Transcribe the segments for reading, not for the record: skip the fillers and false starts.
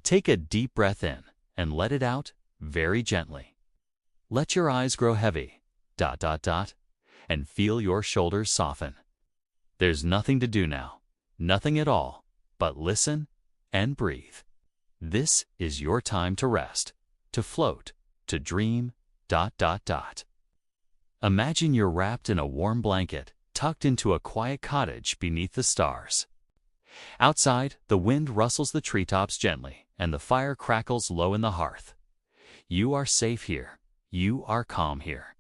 Take a deep breath in and let it out very gently. Let your eyes grow heavy, and feel your shoulders soften. There's nothing to do now, nothing at all, but listen and breathe. This is your time to rest, to float, to dream, Imagine you're wrapped in a warm blanket, tucked into a quiet cottage beneath the stars. Outside, the wind rustles the treetops gently, and the fire crackles low in the hearth. You are safe here. You are calm here.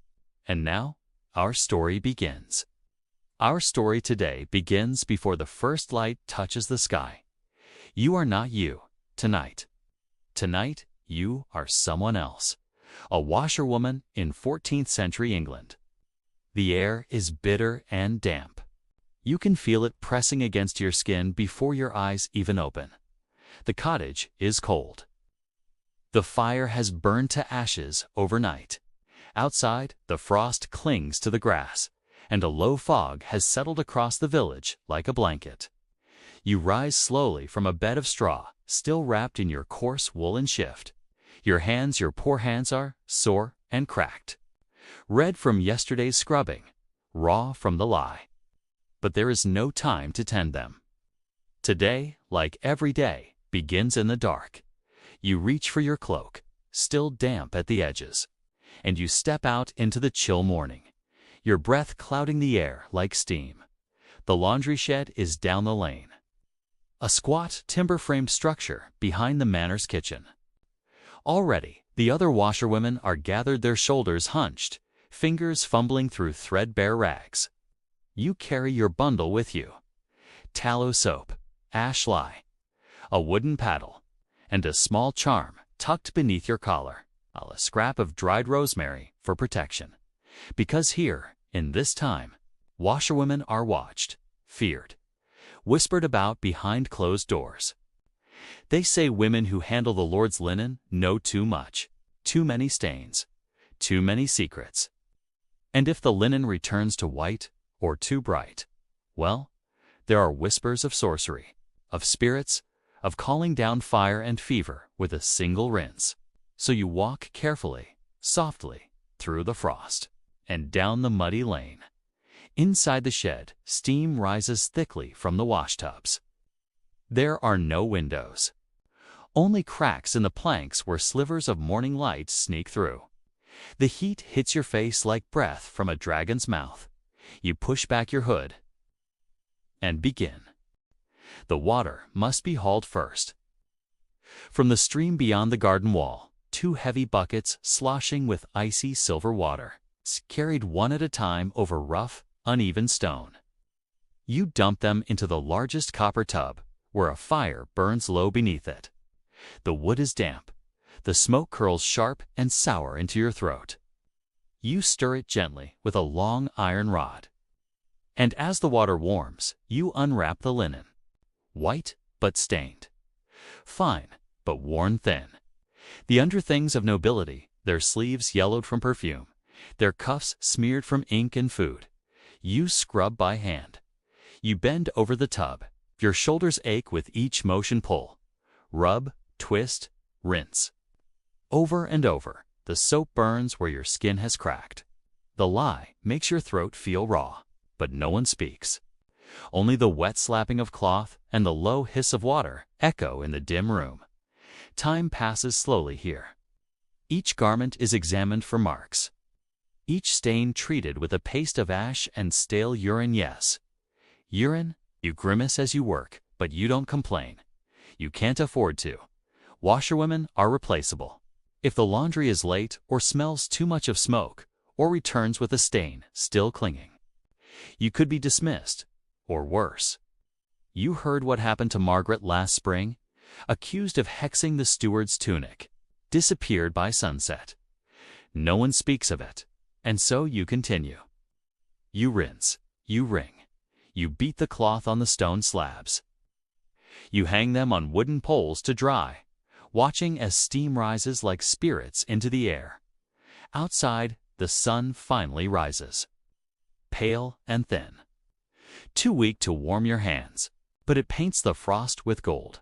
And now, our story begins. Our story today begins before the first light touches the sky. You are not you, tonight. Tonight, you are someone else. A washerwoman in 14th century England. The air is bitter and damp. You can feel it pressing against your skin before your eyes even open. The cottage is cold. The fire has burned to ashes overnight. Outside, the frost clings to the grass, and a low fog has settled across the village like a blanket. You rise slowly from a bed of straw, still wrapped in your coarse woolen shift. Your poor hands are sore and cracked. Red from yesterday's scrubbing, raw from the lie. But there is no time to tend them. Today, like every day, begins in the dark. You reach for your cloak, still damp at the edges, and you step out into the chill morning, your breath clouding the air like steam. The laundry shed is down the lane, a squat timber-framed structure behind the manor's kitchen. Already, the other washerwomen are gathered, their shoulders hunched, fingers fumbling through threadbare rags. You carry your bundle with you. Tallow soap, ash lye, a wooden paddle, and a small charm tucked beneath your collar, a scrap of dried rosemary for protection. Because here, in this time, washerwomen are watched, feared, whispered about behind closed doors. They say women who handle the Lord's linen know too much, too many stains, too many secrets. And if the linen returns to white or too bright, well, there are whispers of sorcery, of spirits, of calling down fire and fever with a single rinse. So you walk carefully, softly, through the frost, and down the muddy lane. Inside the shed, steam rises thickly from the washtubs. There are no windows. Only cracks in the planks where slivers of morning light sneak through. The heat hits your face like breath from a dragon's mouth. You push back your hood and begin. The water must be hauled first. From the stream beyond the garden wall, 2 heavy buckets sloshing with icy silver water, carried one at a time over rough, uneven stone. You dump them into the largest copper tub, where a fire burns low beneath it. The wood is damp. The smoke curls sharp and sour into your throat. You stir it gently with a long iron rod. And as the water warms, you unwrap the linen. White but stained. Fine but worn thin. The underthings of nobility, their sleeves yellowed from perfume, their cuffs smeared from ink and food. You scrub by hand. You bend over the tub. Your shoulders ache with each motion. Pull, rub, twist, rinse. Over and over, the soap burns where your skin has cracked. The lye makes your throat feel raw, but no one speaks. Only the wet slapping of cloth and the low hiss of water echo in the dim room. Time passes slowly here. Each garment is examined for marks. Each stain treated with a paste of ash and stale urine. Yes, urine. You grimace as you work, but you don't complain. You can't afford to. Washerwomen are replaceable. If the laundry is late or smells too much of smoke, or returns with a stain still clinging, you could be dismissed, or worse. You heard what happened to Margaret last spring, accused of hexing the steward's tunic, disappeared by sunset. No one speaks of it, and so you continue. You rinse, you wring. You beat the cloth on the stone slabs. You hang them on wooden poles to dry, watching as steam rises like spirits into the air. Outside, the sun finally rises. Pale and thin. Too weak to warm your hands, but it paints the frost with gold.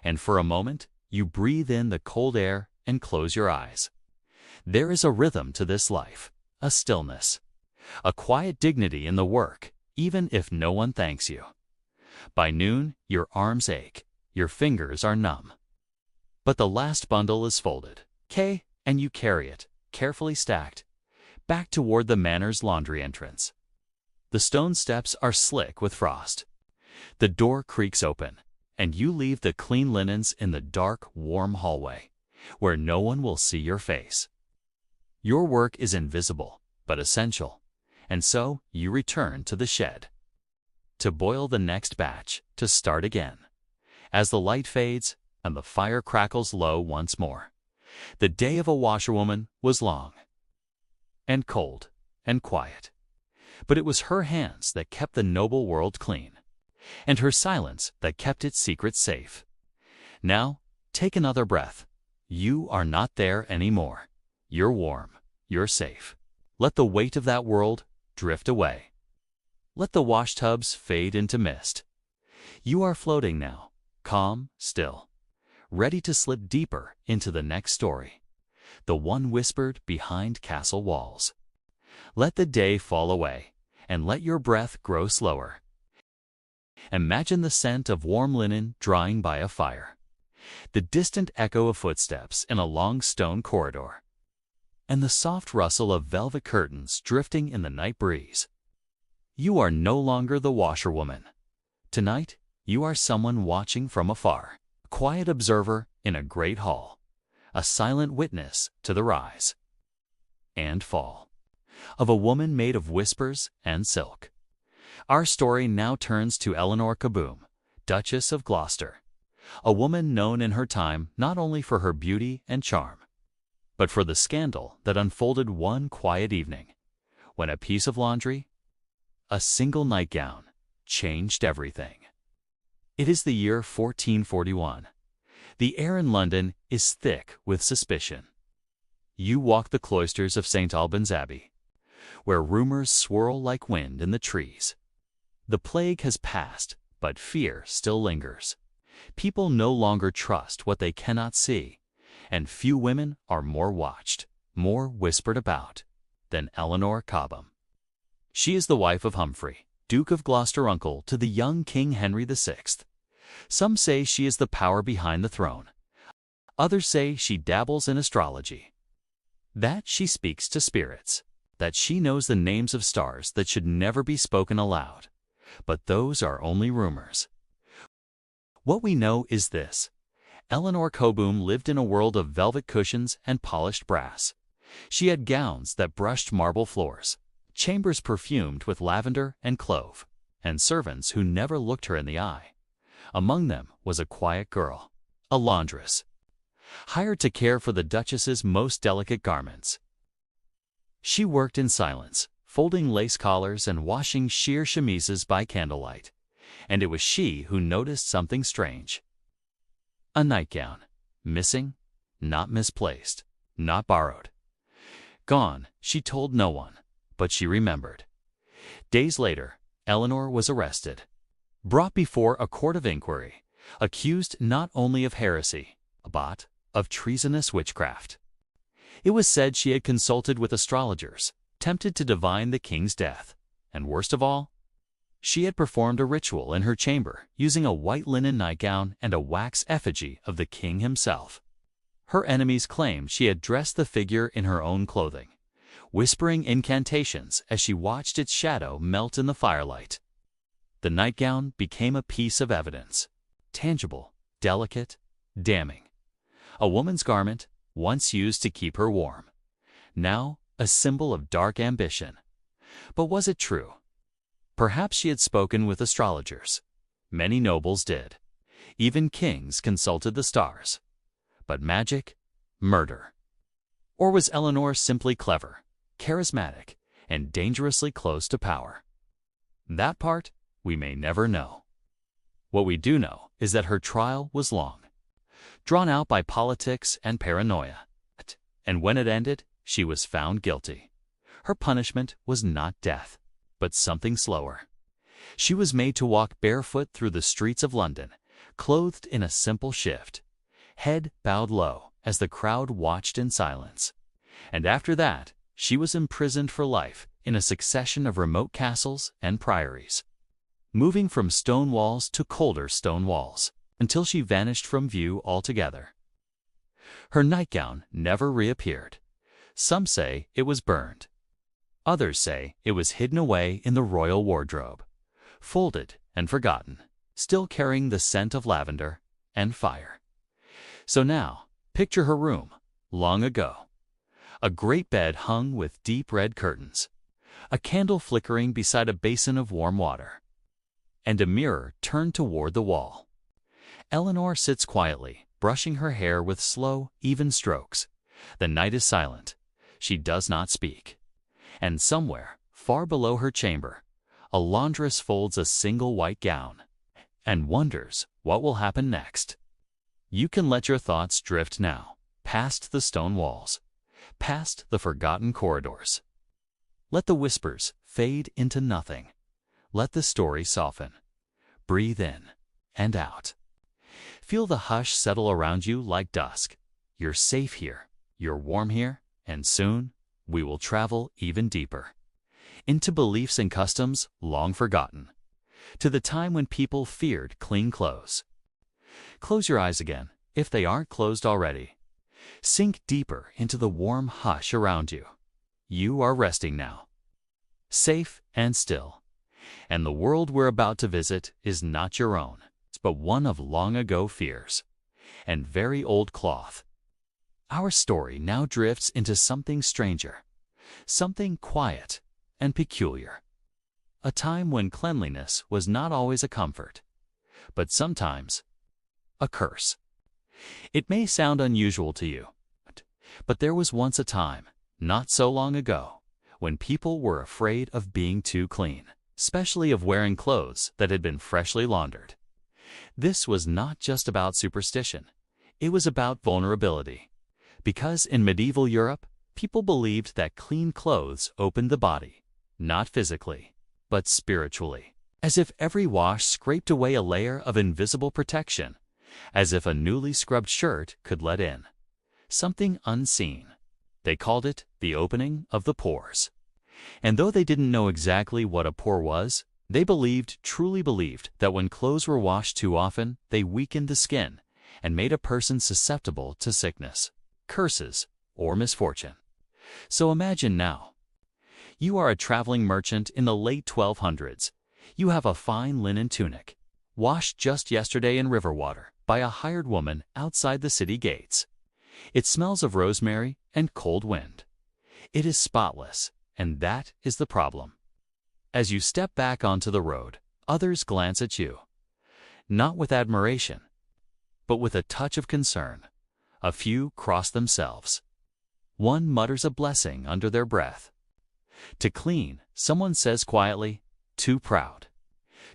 And for a moment, You breathe in the cold air and close your eyes. There is a rhythm to this life, a stillness, a quiet dignity in the work, even if no one thanks you. By noon, your arms ache, your fingers are numb. But the last bundle is folded, and you carry it, carefully stacked, back toward the manor's laundry entrance. The stone steps are slick with frost. The door creaks open, and you leave the clean linens in the dark, warm hallway, where no one will see your face. Your work is invisible, but essential, and so you return to the shed. To boil the next batch, to start again. As the light fades and the fire crackles low once more, the day of a washerwoman was long, and cold, and quiet. But it was her hands that kept the noble world clean, and her silence that kept its secrets safe. Now, take another breath. You are not there anymore. You're warm. You're safe. Let the weight of that world drift away. Let the washtubs fade into mist. You are floating now, calm, still, ready to slip deeper into the next story, the one whispered behind castle walls. Let the day fall away, and let your breath grow slower. Imagine the scent of warm linen drying by a fire, the distant echo of footsteps in a long stone corridor, and the soft rustle of velvet curtains drifting in the night breeze. You are no longer the washerwoman. Tonight, you are someone watching from afar, a quiet observer in a great hall, a silent witness to the rise and fall of a woman made of whispers and silk. Our story now turns to Eleanor Kaboom, Duchess of Gloucester, a woman known in her time not only for her beauty and charm, but for the scandal that unfolded one quiet evening, when a piece of laundry, a single nightgown, changed everything. It is the year 1441. The air in London is thick with suspicion. You walk the cloisters of St. Albans Abbey, where rumors swirl like wind in the trees. The plague has passed, but fear still lingers. People no longer trust what they cannot see, and few women are more watched, more whispered about, than Eleanor Cobham. She is the wife of Humphrey, Duke of Gloucester, uncle to the young King Henry VI. Some say she is the power behind the throne. Others say she dabbles in astrology, that she speaks to spirits, that she knows the names of stars that should never be spoken aloud. But those are only rumors. What we know is this: Eleanor Kaboom lived in a world of velvet cushions and polished brass. She had gowns that brushed marble floors, chambers perfumed with lavender and clove, and servants who never looked her in the eye. Among them was a quiet girl, a laundress, hired to care for the Duchess's most delicate garments. She worked in silence, folding lace collars and washing sheer chemises by candlelight, and it was she who noticed something strange. A nightgown, missing, not misplaced, not borrowed. Gone, she told no one, but she remembered. Days later, Eleanor was arrested, brought before a court of inquiry, accused not only of heresy, but of treasonous witchcraft. It was said she had consulted with astrologers, tempted to divine the king's death, and worst of all, she had performed a ritual in her chamber using a white linen nightgown and a wax effigy of the king himself. Her enemies claimed she had dressed the figure in her own clothing, whispering incantations as she watched its shadow melt in the firelight. The nightgown became a piece of evidence, tangible, delicate, damning. A woman's garment, once used to keep her warm, now a symbol of dark ambition. But was it true? Perhaps she had spoken with astrologers. Many nobles did. Even kings consulted the stars. But magic? Murder? Or was Eleanor simply clever, charismatic, and dangerously close to power? That part we may never know. What we do know is that her trial was long, drawn out by politics and paranoia. And when it ended, she was found guilty. Her punishment was not death, but something slower. She was made to walk barefoot through the streets of London, clothed in a simple shift, head bowed low as the crowd watched in silence. And after that, she was imprisoned for life in a succession of remote castles and priories, moving from stone walls to colder stone walls, until she vanished from view altogether. Her nightgown never reappeared. Some say it was burned. Others say it was hidden away in the royal wardrobe, folded and forgotten, still carrying the scent of lavender and fire. So now, picture her room, long ago. A great bed hung with deep red curtains, a candle flickering beside a basin of warm water, and a mirror turned toward the wall. Eleanor sits quietly, brushing her hair with slow, even strokes. The night is silent. She does not speak. And somewhere, far below her chamber, a laundress folds a single white gown and wonders what will happen next. You can let your thoughts drift now, past the stone walls, past the forgotten corridors. Let the whispers fade into nothing. Let the story soften. Breathe in and out. Feel the hush settle around you like dusk. You're safe here, you're warm here, and soon we will travel even deeper, into beliefs and customs long forgotten, to the time when people feared clean clothes. Close your eyes again, if they aren't closed already. Sink deeper into the warm hush around you. You are resting now, safe and still, and the world we're about to visit is not your own, but one of long-ago fears and very old cloth. Our story now drifts into something stranger, something quiet and peculiar. A time when cleanliness was not always a comfort, but sometimes a curse. It may sound unusual to you, but there was once a time, not so long ago, when people were afraid of being too clean, especially of wearing clothes that had been freshly laundered. This was not just about superstition. It was about vulnerability. Because in medieval Europe, people believed that clean clothes opened the body, not physically, but spiritually, as if every wash scraped away a layer of invisible protection, as if a newly scrubbed shirt could let in something unseen. They called it the opening of the pores. And though they didn't know exactly what a pore was, they truly believed that when clothes were washed too often, they weakened the skin and made a person susceptible to sickness, curses, or misfortune. So imagine now. You are a traveling merchant in the late 1200s. You have a fine linen tunic, washed just yesterday in river water by a hired woman outside the city gates. It smells of rosemary and cold wind. It is spotless, and that is the problem. As you step back onto the road, others glance at you, not with admiration, but with a touch of concern. A few cross themselves. One mutters a blessing under their breath. To clean, someone says quietly, "Too proud."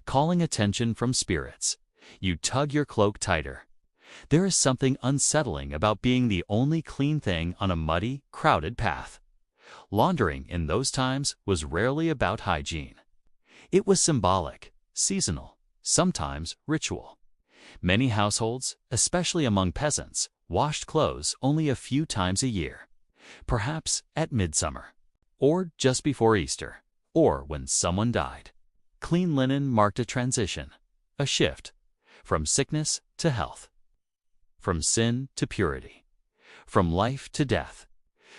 Calling attention from spirits, you tug your cloak tighter. There is something unsettling about being the only clean thing on a muddy, crowded path. Laundering in those times was rarely about hygiene. It was symbolic, seasonal, sometimes ritual. Many households, especially among peasants, washed clothes only a few times a year, perhaps at midsummer, or just before Easter, or when someone died. Clean linen marked a transition, a shift, from sickness to health, from sin to purity, from life to death.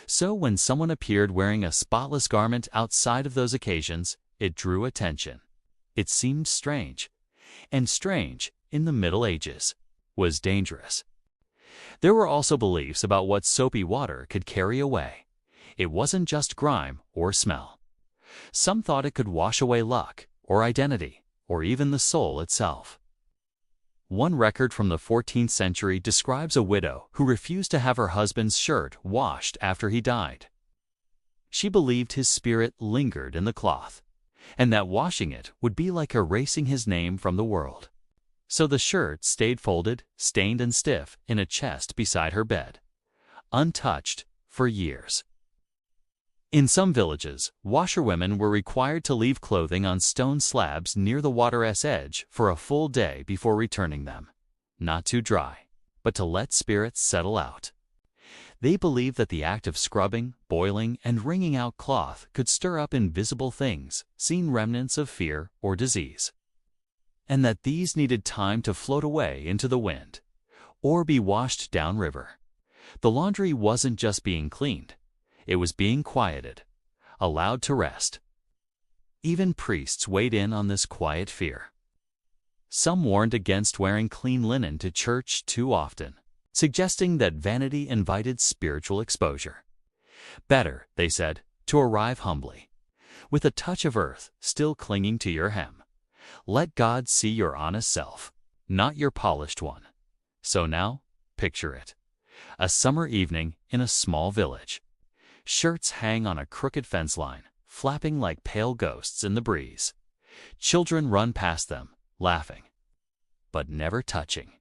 So when someone appeared wearing a spotless garment outside of those occasions, it drew attention. It seemed strange, and strange, in the Middle Ages, was dangerous. There were also beliefs about what soapy water could carry away. It wasn't just grime or smell. Some thought it could wash away luck, or identity, or even the soul itself. One record from the 14th century describes a widow who refused to have her husband's shirt washed after he died. She believed his spirit lingered in the cloth, and that washing it would be like erasing his name from the world. So the shirt stayed folded, stained and stiff, in a chest beside her bed, untouched for years. In some villages, washerwomen were required to leave clothing on stone slabs near the water's edge for a full day before returning them. Not too dry, but to let spirits settle out. They believed that the act of scrubbing, boiling, and wringing out cloth could stir up invisible things, seen remnants of fear or disease, and that these needed time to float away into the wind or be washed downriver. The laundry wasn't just being cleaned, it was being quieted, allowed to rest. Even priests weighed in on this quiet fear. Some warned against wearing clean linen to church too often, suggesting that vanity invited spiritual exposure. Better, they said, to arrive humbly, with a touch of earth still clinging to your hem. Let God see your honest self, not your polished one. So now, picture it. A summer evening in a small village. Shirts hang on a crooked fence line, flapping like pale ghosts in the breeze. Children run past them, laughing, but never touching.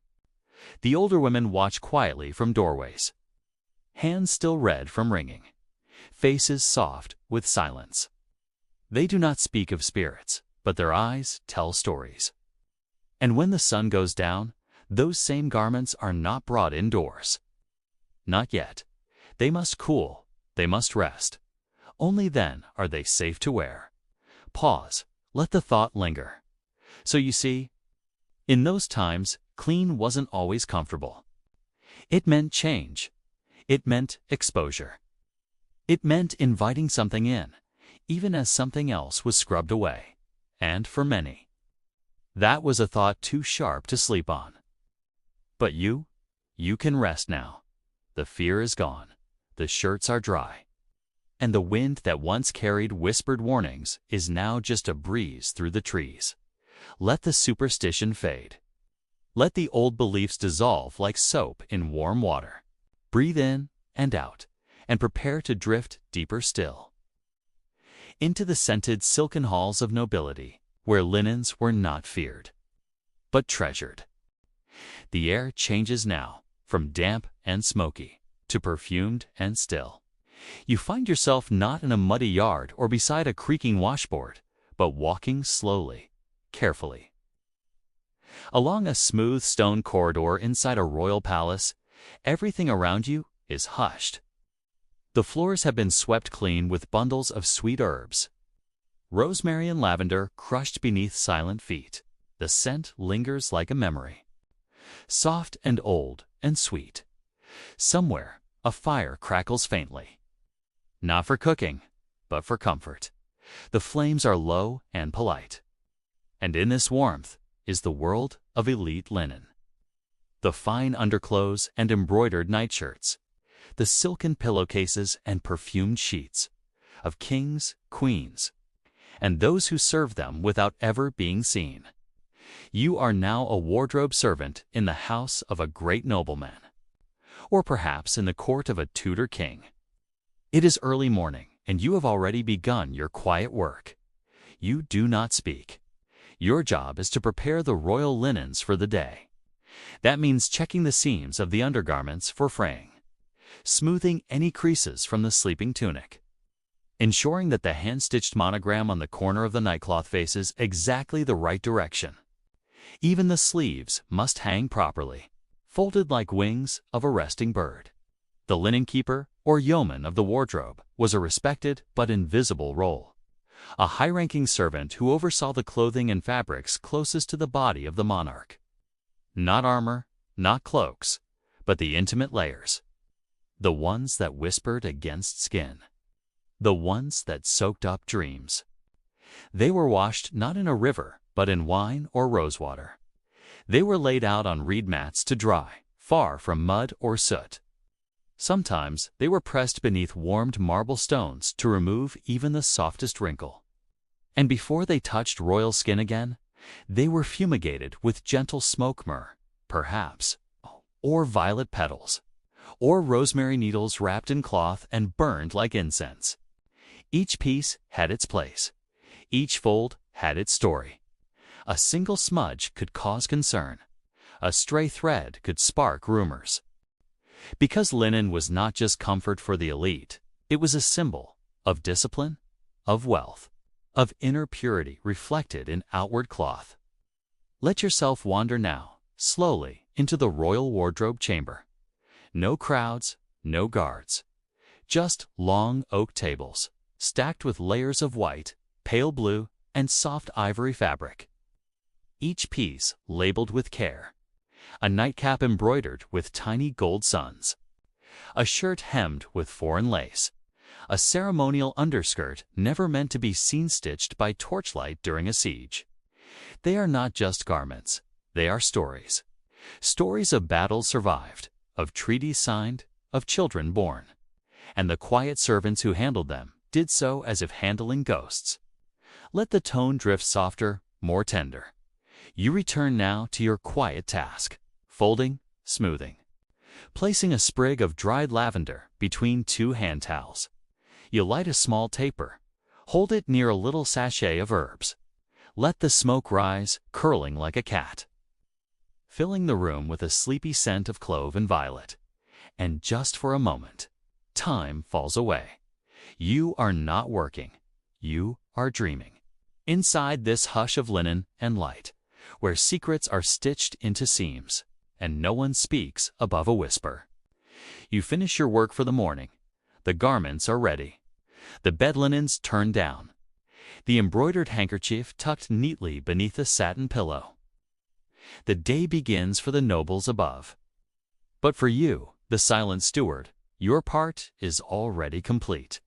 The older women watch quietly from doorways, hands still red from wringing, faces soft with silence. They do not speak of spirits, but their eyes tell stories. And when the sun goes down, those same garments are not brought indoors. Not yet. They must cool, they must rest. Only then are they safe to wear. Pause, let the thought linger. So you see, in those times, clean wasn't always comfortable. It meant change. It meant exposure. It meant inviting something in, even as something else was scrubbed away. And for many, that was a thought too sharp to sleep on. But you can rest now. The fear is gone. The shirts are dry. And the wind that once carried whispered warnings is now just a breeze through the trees. Let the superstition fade. Let the old beliefs dissolve like soap in warm water. Breathe in and out, and prepare to drift deeper still. Into the scented silken halls of nobility, where linens were not feared, but treasured. The air changes now, from damp and smoky to perfumed and still. You find yourself not in a muddy yard or beside a creaking washboard, but walking slowly, carefully, along a smooth stone corridor inside a royal palace. Everything around you is hushed. The floors have been swept clean with bundles of sweet herbs, rosemary and lavender crushed beneath silent feet. The scent lingers like a memory, soft and old and sweet. Somewhere, a fire crackles faintly. Not for cooking, but for comfort. The flames are low and polite. And in this warmth is the world of elite linen. The fine underclothes and embroidered nightshirts, the silken pillowcases and perfumed sheets of kings, queens, and those who serve them without ever being seen. You are now a wardrobe servant in the house of a great nobleman, or perhaps in the court of a Tudor king. It is early morning, and you have already begun your quiet work. You do not speak. Your job is to prepare the royal linens for the day. That means checking the seams of the undergarments for fraying, smoothing any creases from the sleeping tunic, ensuring that the hand-stitched monogram on the corner of the nightcloth faces exactly the right direction. Even the sleeves must hang properly, folded like wings of a resting bird. The linen keeper, or yeoman of the wardrobe, was a respected but invisible role. A high-ranking servant who oversaw the clothing and fabrics closest to the body of the monarch. Not armor, not cloaks, but the intimate layers. The ones that whispered against skin. The ones that soaked up dreams. They were washed not in a river, but in wine or rosewater. They were laid out on reed mats to dry, far from mud or soot. Sometimes they were pressed beneath warmed marble stones to remove even the softest wrinkle. And before they touched royal skin again, they were fumigated with gentle smoke myrrh, perhaps, or violet petals, or rosemary needles wrapped in cloth and burned like incense. Each piece had its place. Each fold had its story. A single smudge could cause concern. A stray thread could spark rumors. Because linen was not just comfort for the elite, it was a symbol of discipline, of wealth, of inner purity reflected in outward cloth. Let yourself wander now, slowly, into the royal wardrobe chamber. No crowds, no guards. Just long oak tables, stacked with layers of white, pale blue, and soft ivory fabric. Each piece labeled with care. A nightcap embroidered with tiny gold suns. A shirt hemmed with foreign lace. A ceremonial underskirt never meant to be seen stitched by torchlight during a siege. They are not just garments. They are stories. Stories of battles survived, of treaties signed, of children born. And the quiet servants who handled them did so as if handling ghosts. Let the tone drift softer, more tender. You return now to your quiet task, folding, smoothing. Placing a sprig of dried lavender between two hand towels. You light a small taper. Hold it near a little sachet of herbs. Let the smoke rise, curling like a cat, filling the room with a sleepy scent of clove and violet. And just for a moment, time falls away. You are not working. You are dreaming. Inside this hush of linen and light, where secrets are stitched into seams, and no one speaks above a whisper. You finish your work for the morning. The garments are ready. The bed linens turned down. The embroidered handkerchief tucked neatly beneath a satin pillow. The day begins for the nobles above. But for you, the silent steward, your part is already complete.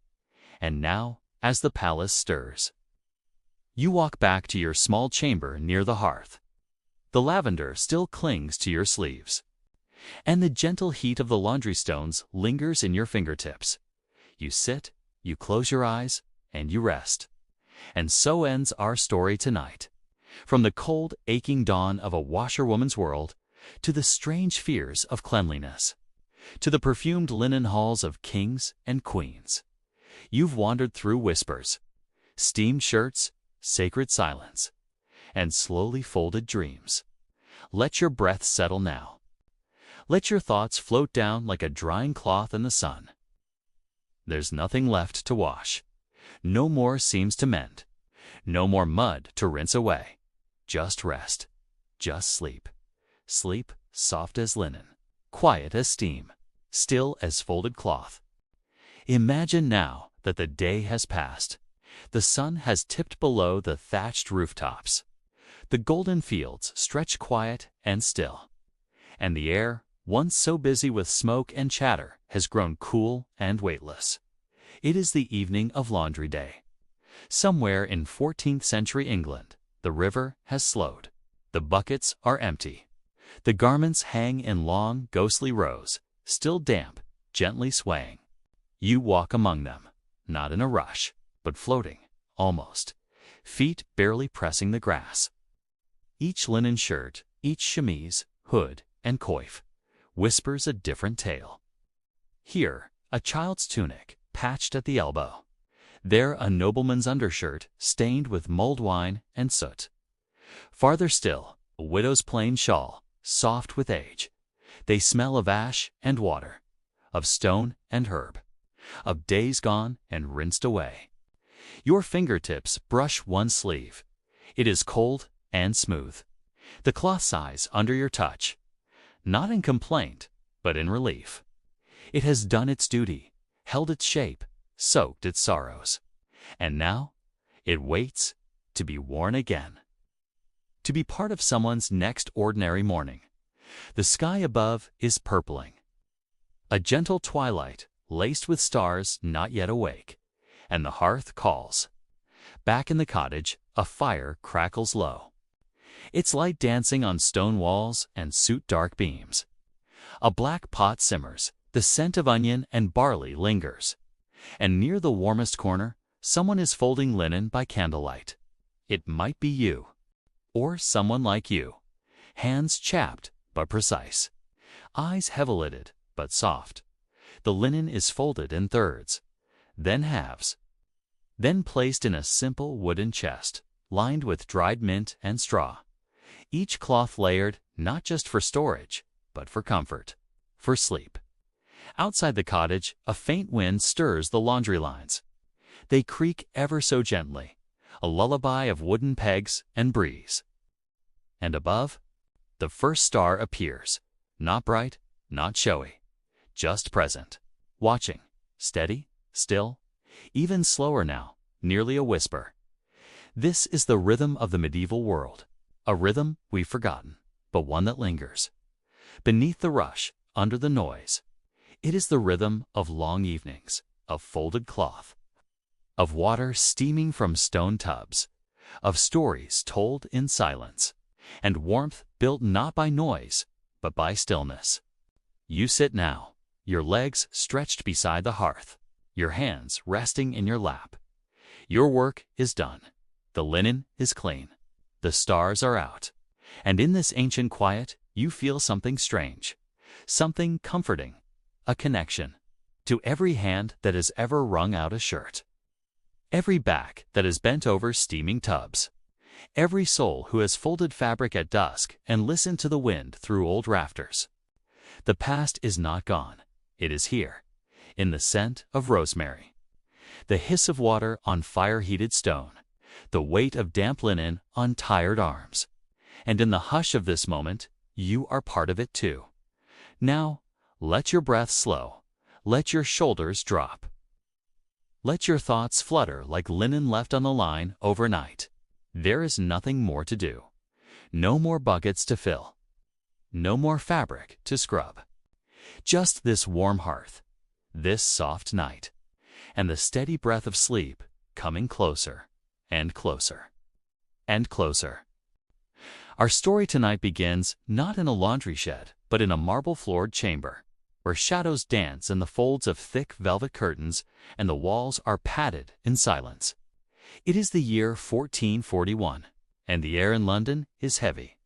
And now, as the palace stirs, you walk back to your small chamber near the hearth. The lavender still clings to your sleeves, and the gentle heat of the laundry stones lingers in your fingertips. You sit, you close your eyes, and you rest. And so ends our story tonight. From the cold, aching dawn of a washerwoman's world, to the strange fears of cleanliness, to the perfumed linen halls of kings and queens. You've wandered through whispers, steamed shirts, sacred silence, and slowly folded dreams. Let your breath settle now. Let your thoughts float down like a drying cloth in the sun. There's nothing left to wash. No more seams to mend. No more mud to rinse away. Just rest. Just sleep. Sleep soft as linen, quiet as steam, still as folded cloth. Imagine now that the day has passed. The sun has tipped below the thatched rooftops. The golden fields stretch quiet and still. And the air, once so busy with smoke and chatter, has grown cool and weightless. It is the evening of Laundry Day. Somewhere in 14th century England, the river has slowed. The buckets are empty. The garments hang in long, ghostly rows, still damp, gently swaying. You walk among them, not in a rush, but floating, almost, feet barely pressing the grass. Each linen shirt, each chemise, hood, and coif whispers a different tale. Here, a child's tunic, patched at the elbow. There, a nobleman's undershirt, stained with mulled wine and soot. Farther still, a widow's plain shawl, soft with age. They smell of ash and water, of stone and herb, of days gone and rinsed away. Your fingertips brush one sleeve. It is cold and smooth. The cloth sighs under your touch, not in complaint, but in relief. It has done its duty, held its shape, soaked its sorrows. And now, it waits to be worn again. To be part of someone's next ordinary morning. The sky above is purpling. A gentle twilight, laced with stars not yet awake, and the hearth calls. Back in the cottage, a fire crackles low, its light dancing on stone walls and soot-dark beams. A black pot simmers, the scent of onion and barley lingers, and near the warmest corner, someone is folding linen by candlelight. It might be you, or someone like you, hands chapped but precise, eyes heavy-lidded but soft. The linen is folded in thirds, then halves, then placed in a simple wooden chest, lined with dried mint and straw. Each cloth layered not just for storage, but for comfort, for sleep. Outside the cottage, a faint wind stirs the laundry lines. They creak ever so gently, a lullaby of wooden pegs and breeze. And above, The first star appears, not bright, not showy, just present, watching, steady, still, even slower now, nearly a whisper. This is the rhythm of the medieval world, a rhythm we've forgotten, but one that lingers. Beneath the rush, under the noise, it is the rhythm of long evenings, of folded cloth, of water steaming from stone tubs, of stories told in silence, and warmth built not by noise, but by stillness. You sit now, your legs stretched beside the hearth, your hands resting in your lap. Your work is done. The linen is clean. The stars are out. And in this ancient quiet, you feel something strange, something comforting, a connection to every hand that has ever wrung out a shirt, every back that has bent over steaming tubs, every soul who has folded fabric at dusk and listened to the wind through old rafters. The past is not gone. It is here, in the scent of rosemary, the hiss of water on fire-heated stone, the weight of damp linen on tired arms. And in the hush of this moment, you are part of it too. Now, let your breath slow. Let your shoulders drop. Let your thoughts flutter like linen left on the line overnight. There is nothing more to do. No more buckets to fill. No more fabric to scrub. Just this warm hearth, this soft night, and the steady breath of sleep coming closer and closer and closer. Our story tonight begins not in a laundry shed, but in a marble-floored chamber, where shadows dance in the folds of thick velvet curtains and the walls are padded in silence. It is the year 1441, and the air in London is heavy,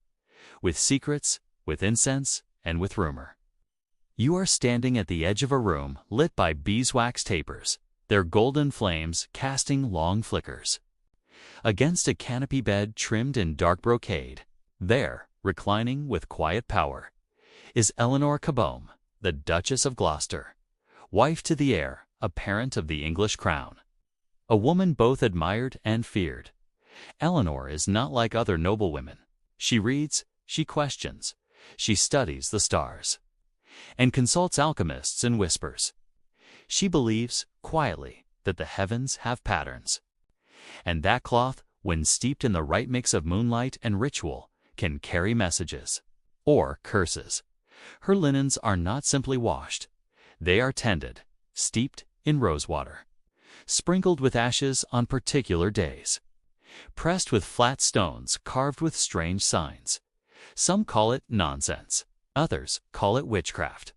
with secrets, with incense, and with rumor. You are standing at the edge of a room lit by beeswax tapers, their golden flames casting long flickers. Against a canopy bed trimmed in dark brocade, there, reclining with quiet power, is Eleanor Cobham, the Duchess of Gloucester, wife to the heir, a parent of the English crown, a woman both admired and feared. Eleanor is not like other noblewomen. She reads, she questions, she studies the stars, and consults alchemists in whispers. She believes, quietly, that the heavens have patterns, and that cloth, when steeped in the right mix of moonlight and ritual, can carry messages or curses. Her linens are not simply washed. They are tended, steeped in rosewater, sprinkled with ashes on particular days, pressed with flat stones carved with strange signs. Some call it nonsense. Others call it witchcraft.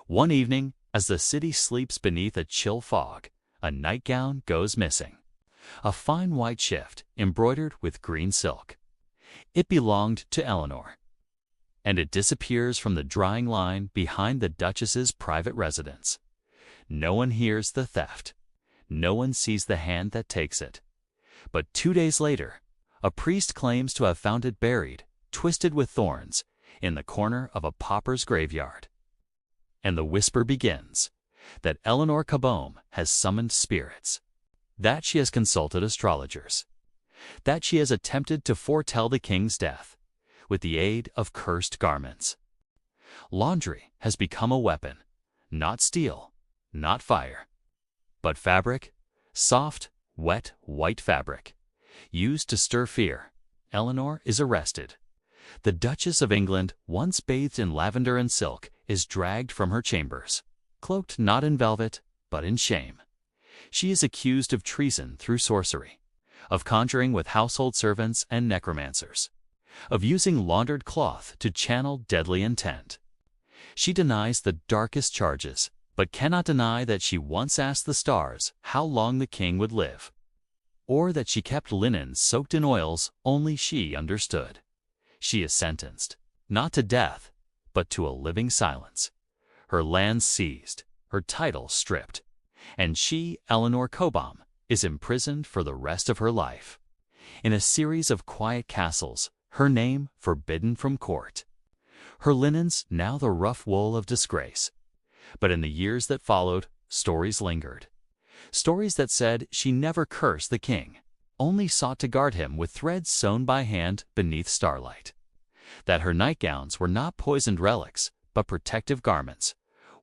One evening, as the city sleeps beneath a chill fog, a nightgown goes missing, a fine white shift embroidered with green silk. It belonged to Eleanor, and it disappears from the drying line behind the Duchess's private residence. No one hears the theft. No one sees the hand that takes it. But 2 days later, a priest claims to have found it buried, twisted with thorns, in the corner of a pauper's graveyard. And the whisper begins that Eleanor Cobham has summoned spirits, that she has consulted astrologers, that she has attempted to foretell the king's death with the aid of cursed garments. Laundry has become a weapon, not steel, not fire, but fabric, soft, wet, white fabric, used to stir fear. Eleanor is arrested. The Duchess of England, once bathed in lavender and silk, is dragged from her chambers, cloaked not in velvet, but in shame. She is accused of treason through sorcery, of conjuring with household servants and necromancers, of using laundered cloth to channel deadly intent. She denies the darkest charges, but cannot deny that she once asked the stars how long the king would live, or that she kept linen soaked in oils only she understood. She is sentenced, not to death, but to a living silence, her lands seized, her title stripped, and she, Eleanor Cobham, is imprisoned for the rest of her life, in a series of quiet castles, her name forbidden from court, her linens now the rough wool of disgrace. But in the years that followed, stories lingered, stories that said she never cursed the king, only sought to guard him with threads sewn by hand beneath starlight. that her nightgowns were not poisoned relics, but protective garments,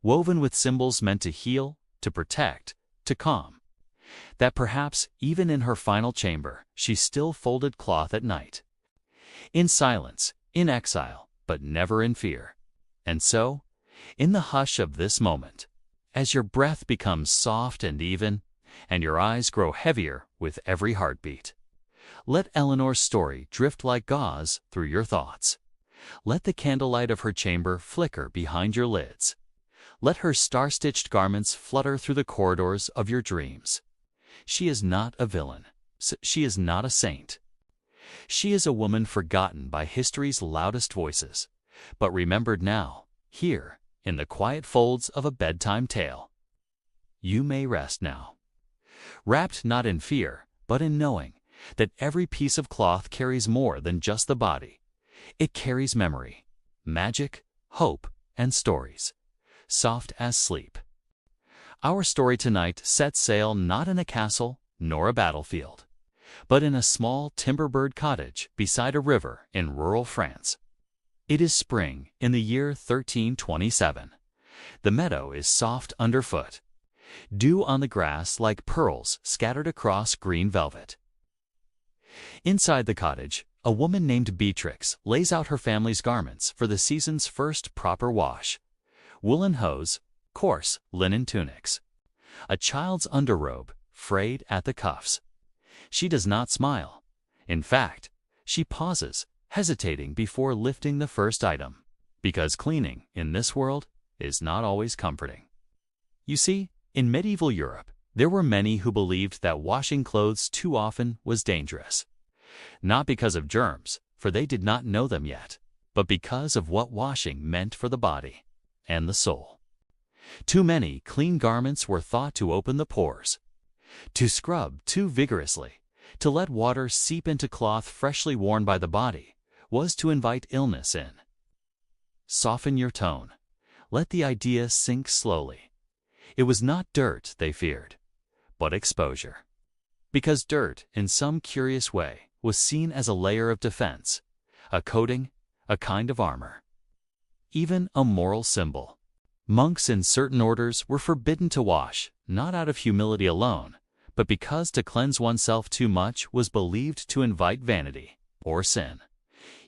woven with symbols meant to heal, to protect, to calm. That perhaps, even in her final chamber, she still folded cloth at night. In silence, in exile, but never in fear. And so, in the hush of this moment, as your breath becomes soft and even, and your eyes grow heavier with every heartbeat, let Eleanor's story drift like gauze through your thoughts. Let the candlelight of her chamber flicker behind your lids. Let her star-stitched garments flutter through the corridors of your dreams. She is not a villain. She is not a saint. She is a woman forgotten by history's loudest voices, but remembered now, here, in the quiet folds of a bedtime tale. You may rest now, wrapped not in fear, but in knowing that every piece of cloth carries more than just the body. It carries memory, magic, hope, and stories, soft as sleep. Our story tonight sets sail not in a castle nor a battlefield, but in a small timber-bird cottage beside a river in rural France. It is spring in the year 1327. The meadow is soft underfoot, dew on the grass like pearls scattered across green velvet. Inside the cottage, a woman named Beatrix lays out her family's garments for the season's first proper wash. Woolen hose, coarse linen tunics, a child's underrobe frayed at the cuffs. She does not smile. In fact, she pauses, hesitating before lifting the first item, because cleaning, in this world, is not always comforting. You see, in medieval Europe, there were many who believed that washing clothes too often was dangerous. Not because of germs, for they did not know them yet, but because of what washing meant for the body and the soul. Too many clean garments were thought to open the pores, to scrub too vigorously, to let water seep into cloth freshly worn by the body, was to invite illness in. Soften your tone. Let the idea sink slowly. It was not dirt they feared, but exposure. Because dirt, in some curious way, was seen as a layer of defense, a coating, a kind of armor. Even a moral symbol. Monks in certain orders were forbidden to wash, not out of humility alone, but because to cleanse oneself too much was believed to invite vanity or sin.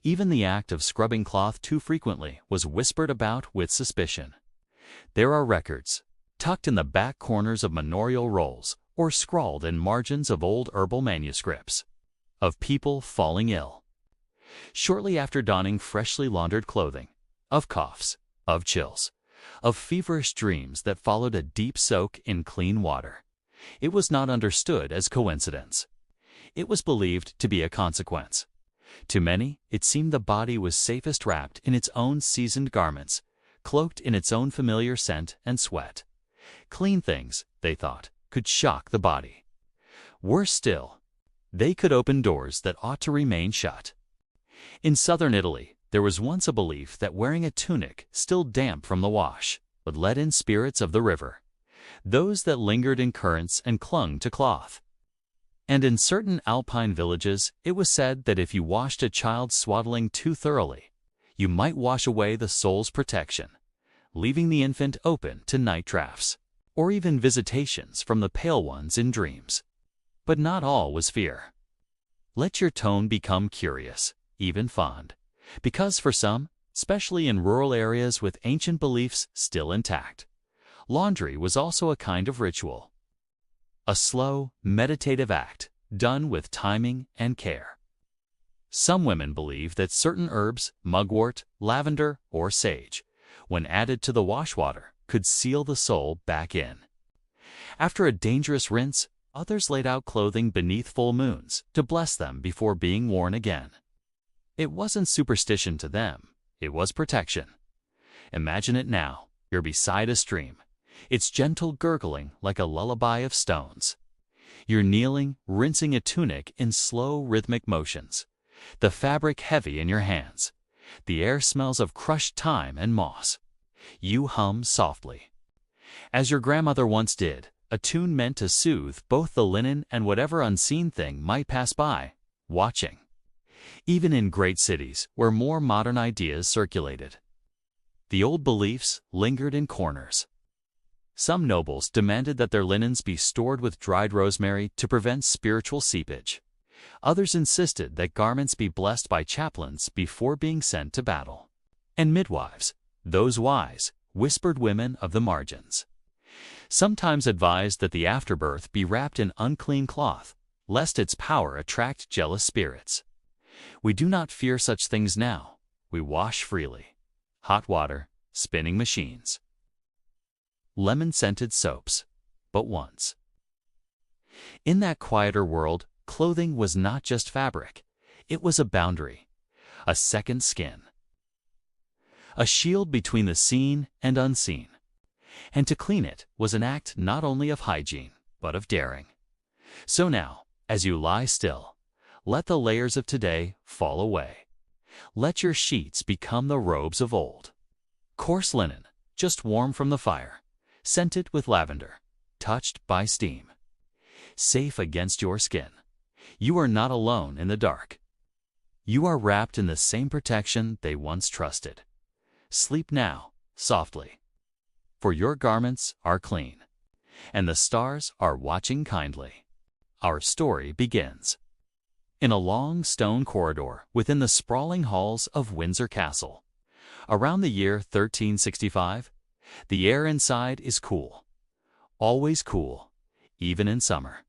Even the act of scrubbing cloth too frequently was whispered about with suspicion. There are records, tucked in the back corners of manorial rolls or scrawled in margins of old herbal manuscripts, of people falling ill shortly after donning freshly laundered clothing, of coughs, of chills, of feverish dreams that followed a deep soak in clean water. It was not understood as coincidence. It was believed to be a consequence. To many, it seemed the body was safest wrapped in its own seasoned garments, cloaked in its own familiar scent and sweat. Clean things, they thought, could shock the body. Worse still, they could open doors that ought to remain shut. In southern Italy, there was once a belief that wearing a tunic still damp from the wash would let in spirits of the river, those that lingered in currents and clung to cloth. And in certain alpine villages, it was said that if you washed a child swaddling too thoroughly, you might wash away the soul's protection, leaving the infant open to night drafts, or even visitations from the pale ones in dreams. But not all was fear. Let your tone become curious, even fond, because for some, especially in rural areas with ancient beliefs still intact, laundry was also a kind of ritual. A slow, meditative act done with timing and care. Some women believe that certain herbs, mugwort, lavender, or sage, when added to the wash water, could seal the soul back in. After a dangerous rinse, others laid out clothing beneath full moons to bless them before being worn again. It wasn't superstition to them, it was protection. Imagine it now, you're beside a stream, its gentle gurgling like a lullaby of stones. You're kneeling, rinsing a tunic in slow rhythmic motions, the fabric heavy in your hands. The air smells of crushed thyme and moss. You hum softly, as your grandmother once did, a tune meant to soothe both the linen and whatever unseen thing might pass by, watching. even in great cities where more modern ideas circulated. The old beliefs lingered in corners. Some nobles demanded that their linens be stored with dried rosemary to prevent spiritual seepage. Others insisted that garments be blessed by chaplains before being sent to battle. And midwives, those wise, whispered women of the margins, sometimes advised that the afterbirth be wrapped in unclean cloth, lest its power attract jealous spirits. We do not fear such things now. We wash freely. Hot water, spinning machines, lemon-scented soaps, but once. In that quieter world, clothing was not just fabric. It was a boundary, a second skin, a shield between the seen and unseen. And to clean it was an act not only of hygiene, but of daring. So now, as you lie still, let the layers of today fall away. Let your sheets become the robes of old. Coarse linen, just warm from the fire, scented with lavender, touched by steam. Safe against your skin. You are not alone in the dark. You are wrapped in the same protection they once trusted. Sleep now, softly. For your garments are clean, and the stars are watching kindly. Our story begins in a long stone corridor within the sprawling halls of Windsor Castle. Around the year 1365, the air inside is cool. Always cool, even in summer.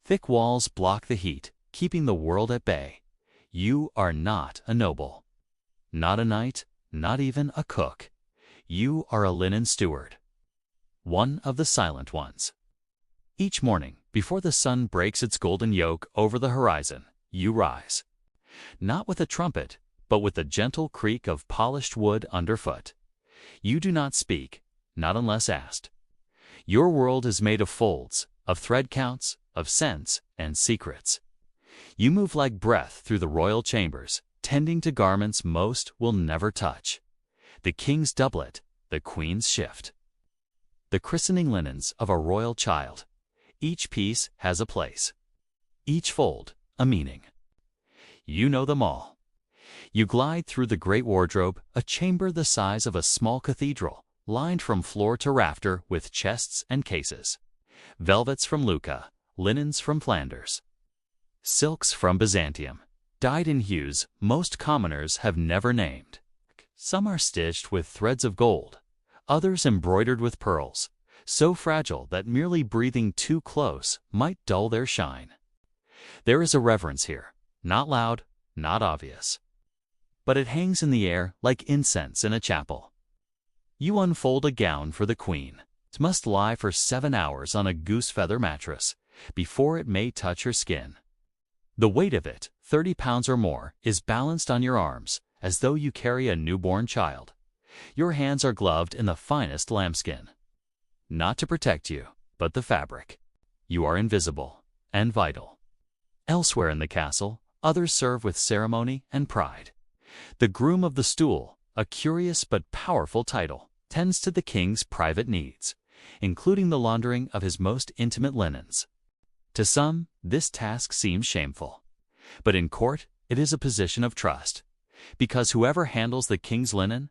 Thick walls block the heat, keeping the world at bay. You are not a noble, not a knight, not even a cook. You are a linen steward, one of the silent ones. Each morning, before the sun breaks its golden yoke over the horizon, you rise. Not with a trumpet, but with the gentle creak of polished wood underfoot. You do not speak, not unless asked. Your world is made of folds, of thread counts, of scents and secrets. You move like breath through the royal chambers, tending to garments most will never touch. The king's doublet, the queen's shift. The christening linens of a royal child. Each piece has a place. Each fold, a meaning. You know them all. You glide through the great wardrobe, a chamber the size of a small cathedral, lined from floor to rafter with chests and cases. Velvets from Lucca, linens from Flanders. Silks from Byzantium, dyed in hues most commoners have never named. Some are stitched with threads of gold, others embroidered with pearls, so fragile that merely breathing too close might dull their shine. There is a reverence here, not loud, not obvious. But it hangs in the air like incense in a chapel. You unfold a gown for the queen. It must lie for 7 hours on a goose-feather mattress before it may touch her skin. The weight of it, 30 pounds or more, is balanced on your arms, as though you carry a newborn child. Your hands are gloved in the finest lambskin. Not to protect you, but the fabric. You are invisible and vital. Elsewhere in the castle, others serve with ceremony and pride. The groom of the stool, a curious but powerful title, tends to the king's private needs, including the laundering of his most intimate linens. To some, this task seems shameful. But in court, it is a position of trust, because whoever handles the king's linen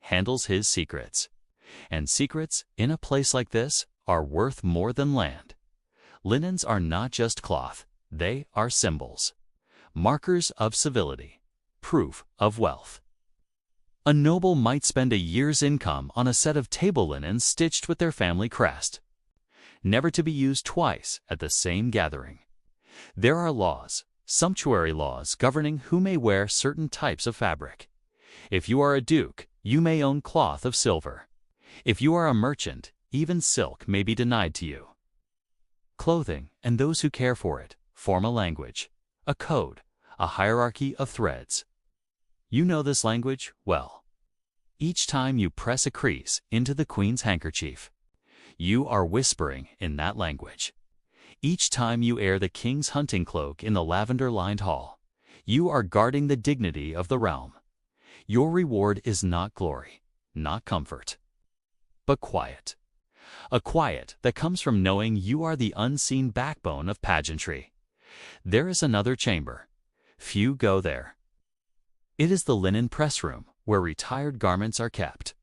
handles his secrets. And secrets, in a place like this, are worth more than land. Linens are not just cloth, they are symbols, markers of civility, proof of wealth. A noble might spend a year's income on a set of table linens stitched with their family crest, never to be used twice at the same gathering. There are laws, sumptuary laws governing who may wear certain types of fabric. If you are a duke, you may own cloth of silver. If you are a merchant, even silk may be denied to you. Clothing, and those who care for it, form a language, a code, a hierarchy of threads. You know this language well. Each time you press a crease into the queen's handkerchief, you are whispering in that language. Each time you air the king's hunting cloak in the lavender-lined hall, you are guarding the dignity of the realm. Your reward is not glory, not comfort, but quiet. A quiet that comes from knowing you are the unseen backbone of pageantry. There is another chamber, Few go there. It is the linen press room, where retired garments are kept,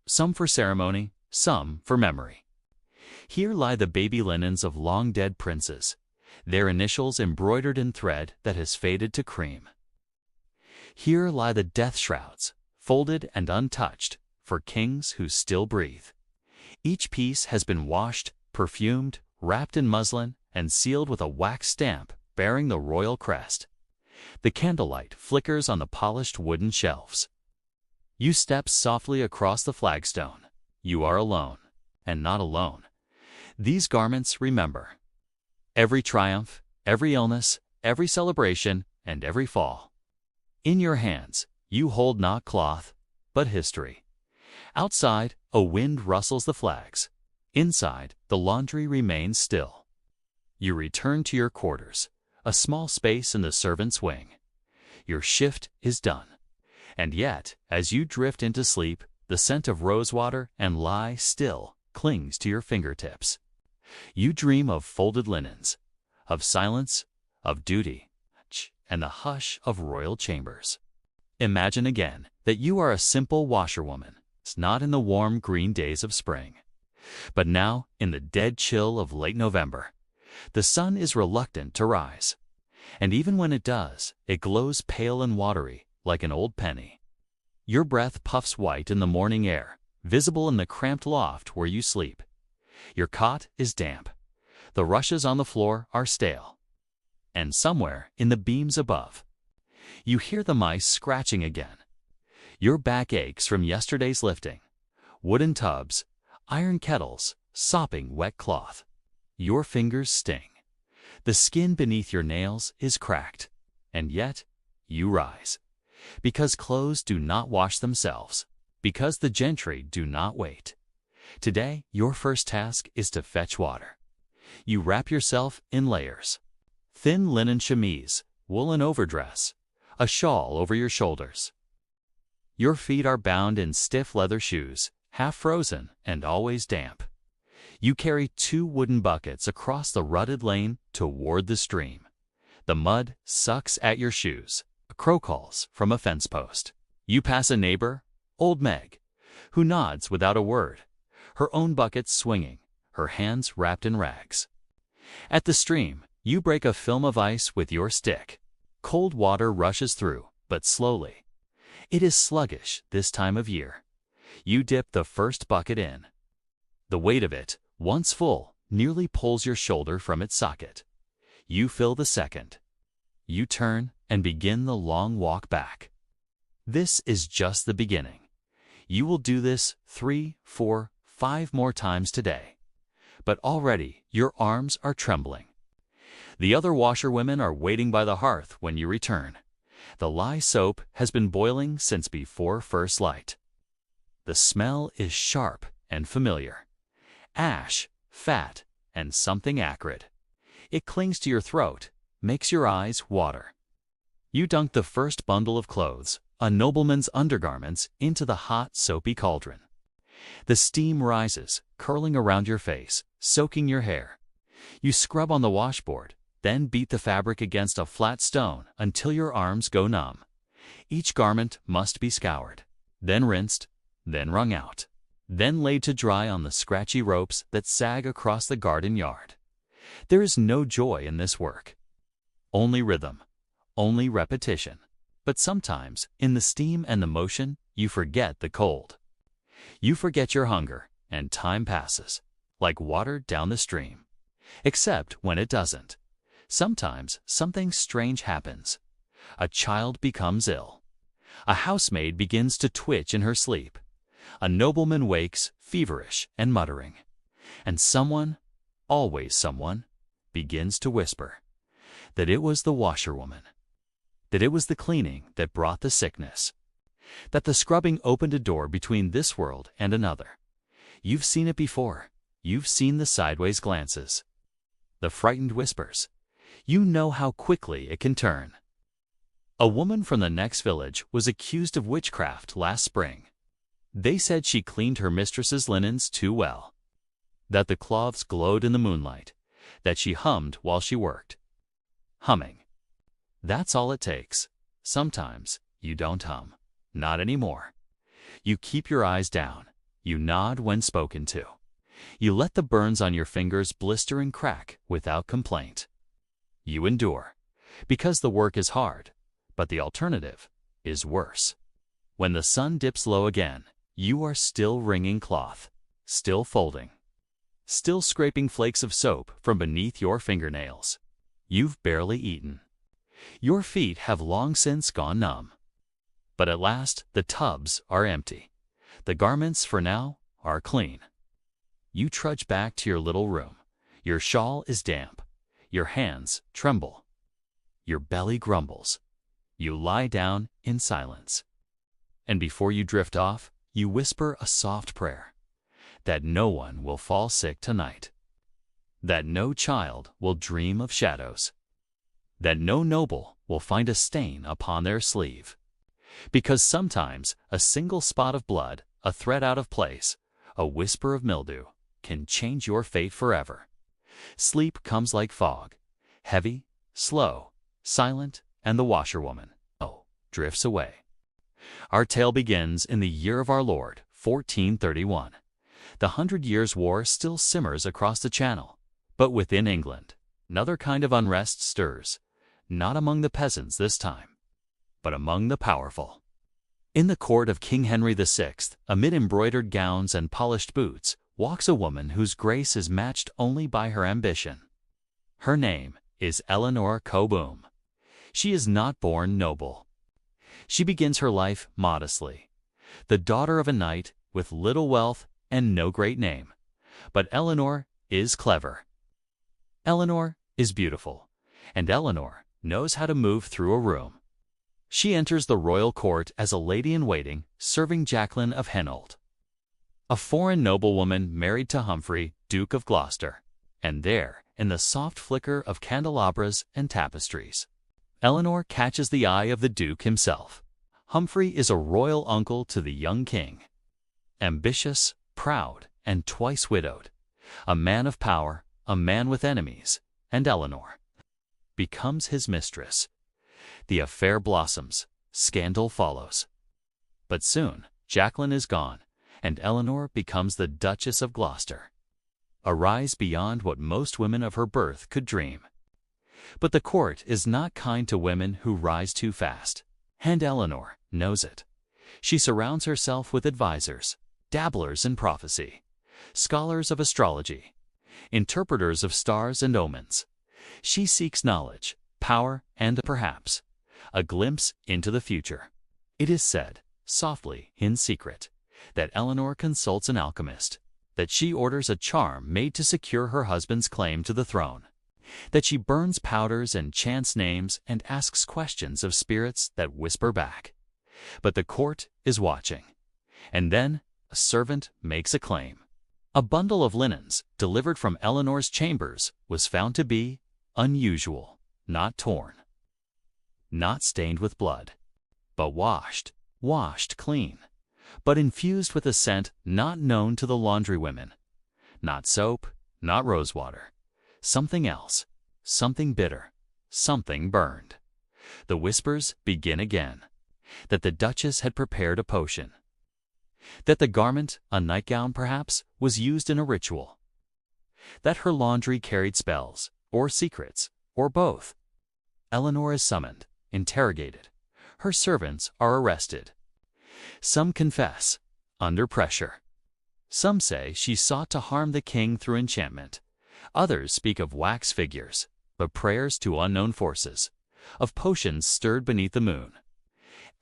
some for ceremony, some for memory. Here lie the baby linens of long-dead princes, their initials embroidered in thread that has faded to cream. Here lie the death shrouds, folded and untouched, for kings who still breathe. Each piece has been washed, perfumed, wrapped in muslin, and sealed with a wax stamp bearing the royal crest. The candlelight flickers on the polished wooden shelves. You step softly across the flagstone. You are alone, and not alone. These garments remember. Every triumph, every illness, every celebration, and every fall. In your hands, you hold not cloth, but history. Outside, a wind rustles the flags. Inside, the laundry remains still. You return to your quarters, a small space in the servants' wing. Your shift is done. And yet, as you drift into sleep, the scent of rosewater and lie still clings to your fingertips. You dream of folded linens, of silence, of duty, and the hush of royal chambers. Imagine again that you are a simple washerwoman, not in the warm green days of spring, but now in the dead chill of late November. The sun is reluctant to rise, and even when it does, it glows pale and watery like an old penny. Your breath puffs white in the morning air, visible in the cramped loft where you sleep. Your cot is damp. The rushes on the floor are stale. And somewhere in the beams above, you hear the mice scratching again. Your back aches from yesterday's lifting. Wooden tubs, iron kettles, sopping wet cloth. Your fingers sting. The skin beneath your nails is cracked. And yet, you rise. Because clothes do not wash themselves. Because the gentry do not wait. Today, your first task is to fetch water. You wrap yourself in layers. Thin linen chemise, woolen overdress, a shawl over your shoulders. Your feet are bound in stiff leather shoes, half frozen and always damp. You carry 2 wooden buckets across the rutted lane toward the stream. The mud sucks at your shoes. A crow calls from a fence post. You pass a neighbor, old Meg, who nods without a word, her own bucket swinging, her hands wrapped in rags. At the stream, you break a film of ice with your stick. Cold water rushes through, but slowly. It is sluggish this time of year. You dip the first bucket in. The weight of it, once full, nearly pulls your shoulder from its socket. You fill the second. You turn and begin the long walk back. This is just the beginning. You will do this 3, 4, 5 more times today. But already your arms are trembling. The other washerwomen are waiting by the hearth when you return. The lye soap has been boiling since before first light. The smell is sharp and familiar. Ash, fat, and something acrid. It clings to your throat, makes your eyes water. You dunk the first bundle of clothes, a nobleman's undergarments, into the hot, soapy cauldron. The steam rises, curling around your face, soaking your hair. You scrub on the washboard, then beat the fabric against a flat stone until your arms go numb. Each garment must be scoured, then rinsed, then wrung out, then laid to dry on the scratchy ropes that sag across the garden yard. There is no joy in this work. Only rhythm, only repetition. But sometimes, in the steam and the motion, you forget the cold. You forget your hunger, and time passes, like water down the stream. Except when it doesn't. Sometimes something strange happens. A child becomes ill. A housemaid begins to twitch in her sleep. A nobleman wakes, feverish and muttering. And someone, always someone, begins to whisper that it was the washerwoman, that it was the cleaning that brought the sickness, that the scrubbing opened a door between this world and another. You've seen it before. You've seen the sideways glances, the frightened whispers. You know how quickly it can turn. A woman from the next village was accused of witchcraft last spring. They said she cleaned her mistress's linens too well, that the cloths glowed in the moonlight, that she hummed while she worked. Humming. That's all it takes. Sometimes you don't hum. Not anymore. You keep your eyes down. You nod when spoken to. You let the burns on your fingers blister and crack without complaint. You endure, because the work is hard, but the alternative is worse. When the sun dips low again, you are still wringing cloth, still folding, still scraping flakes of soap from beneath your fingernails. You've barely eaten. Your feet have long since gone numb. But at last, the tubs are empty. The garments, for now, are clean. You trudge back to your little room. Your shawl is damp. Your hands tremble. Your belly grumbles. You lie down in silence. And before you drift off, you whisper a soft prayer, that no one will fall sick tonight, that no child will dream of shadows, that no noble will find a stain upon their sleeve. Because sometimes a single spot of blood, a thread out of place, a whisper of mildew, can change your fate forever. Sleep comes like fog, heavy, slow, silent, and the washerwoman, drifts away. Our tale begins in the year of our Lord, 1431. The 100 Years' War still simmers across the Channel, but within England, another kind of unrest stirs, not among the peasants this time, but among the powerful. In the court of King Henry VI, amid embroidered gowns and polished boots, walks a woman whose grace is matched only by her ambition. Her name is Eleanor Coboom. She is not born noble. She begins her life modestly, the daughter of a knight with little wealth and no great name. But Eleanor is clever. Eleanor is beautiful, and Eleanor knows how to move through a room. She enters the royal court as a lady-in-waiting, serving Jacqueline of Hainault, a foreign noblewoman married to Humphrey, Duke of Gloucester. And there, in the soft flicker of candelabras and tapestries, Eleanor catches the eye of the Duke himself. Humphrey is a royal uncle to the young king. Ambitious, proud, and twice widowed. A man of power, a man with enemies, and Eleanor becomes his mistress. The affair blossoms, scandal follows. But soon, Jacqueline is gone, and Eleanor becomes the Duchess of Gloucester. A rise beyond what most women of her birth could dream. But the court is not kind to women who rise too fast, and Eleanor knows it. She surrounds herself with advisors, dabblers in prophecy, scholars of astrology, interpreters of stars and omens. She seeks knowledge, power, and perhaps a glimpse into the future. It is said, softly, in secret, that Eleanor consults an alchemist, that she orders a charm made to secure her husband's claim to the throne, that she burns powders and chants names and asks questions of spirits that whisper back. But the court is watching. And then a servant makes a claim. A bundle of linens, delivered from Eleanor's chambers, was found to be unusual, not torn, not stained with blood, but washed clean, but infused with a scent not known to the laundrywomen. Not soap, not rosewater. Something else, something bitter, something burned. The whispers begin again, that the Duchess had prepared a potion, that the garment, a nightgown perhaps, was used in a ritual, that her laundry carried spells, or secrets, or both. Eleanor is summoned, interrogated. Her servants are arrested. Some confess, under pressure. Some say she sought to harm the king through enchantment. Others speak of wax figures, of prayers to unknown forces, of potions stirred beneath the moon.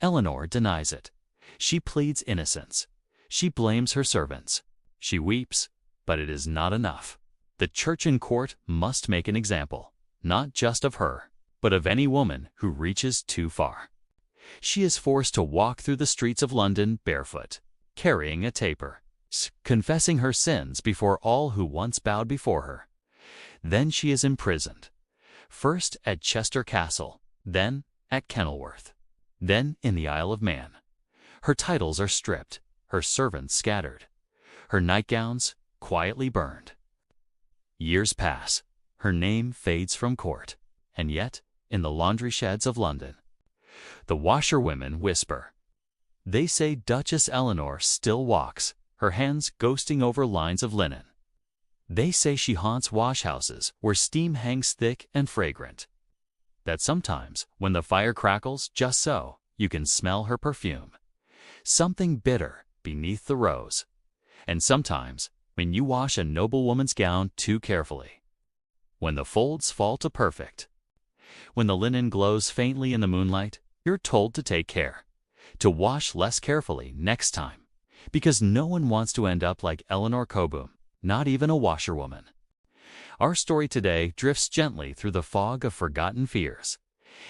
Eleanor denies it. She pleads innocence. She blames her servants. She weeps, but it is not enough. The church and court must make an example, not just of her, but of any woman who reaches too far. She is forced to walk through the streets of London barefoot, carrying a taper, confessing her sins before all who once bowed before her. Then she is imprisoned, first at Chester Castle, then at Kenilworth, then in the Isle of Man. Her titles are stripped, her servants scattered, her nightgowns quietly burned. Years pass, her name fades from court, and yet, in the laundry sheds of London. The washerwomen whisper. They say Duchess Eleanor still walks, her hands ghosting over lines of linen. They say she haunts washhouses where steam hangs thick and fragrant. That sometimes, when the fire crackles just so, you can smell her perfume. Something bitter beneath the rose. And sometimes, when you wash a noblewoman's gown too carefully. When the folds fall to perfect. When the linen glows faintly in the moonlight, you're told to take care. To wash less carefully next time. Because no one wants to end up like Eleanor Coboom, not even a washerwoman. Our story today drifts gently through the fog of forgotten fears.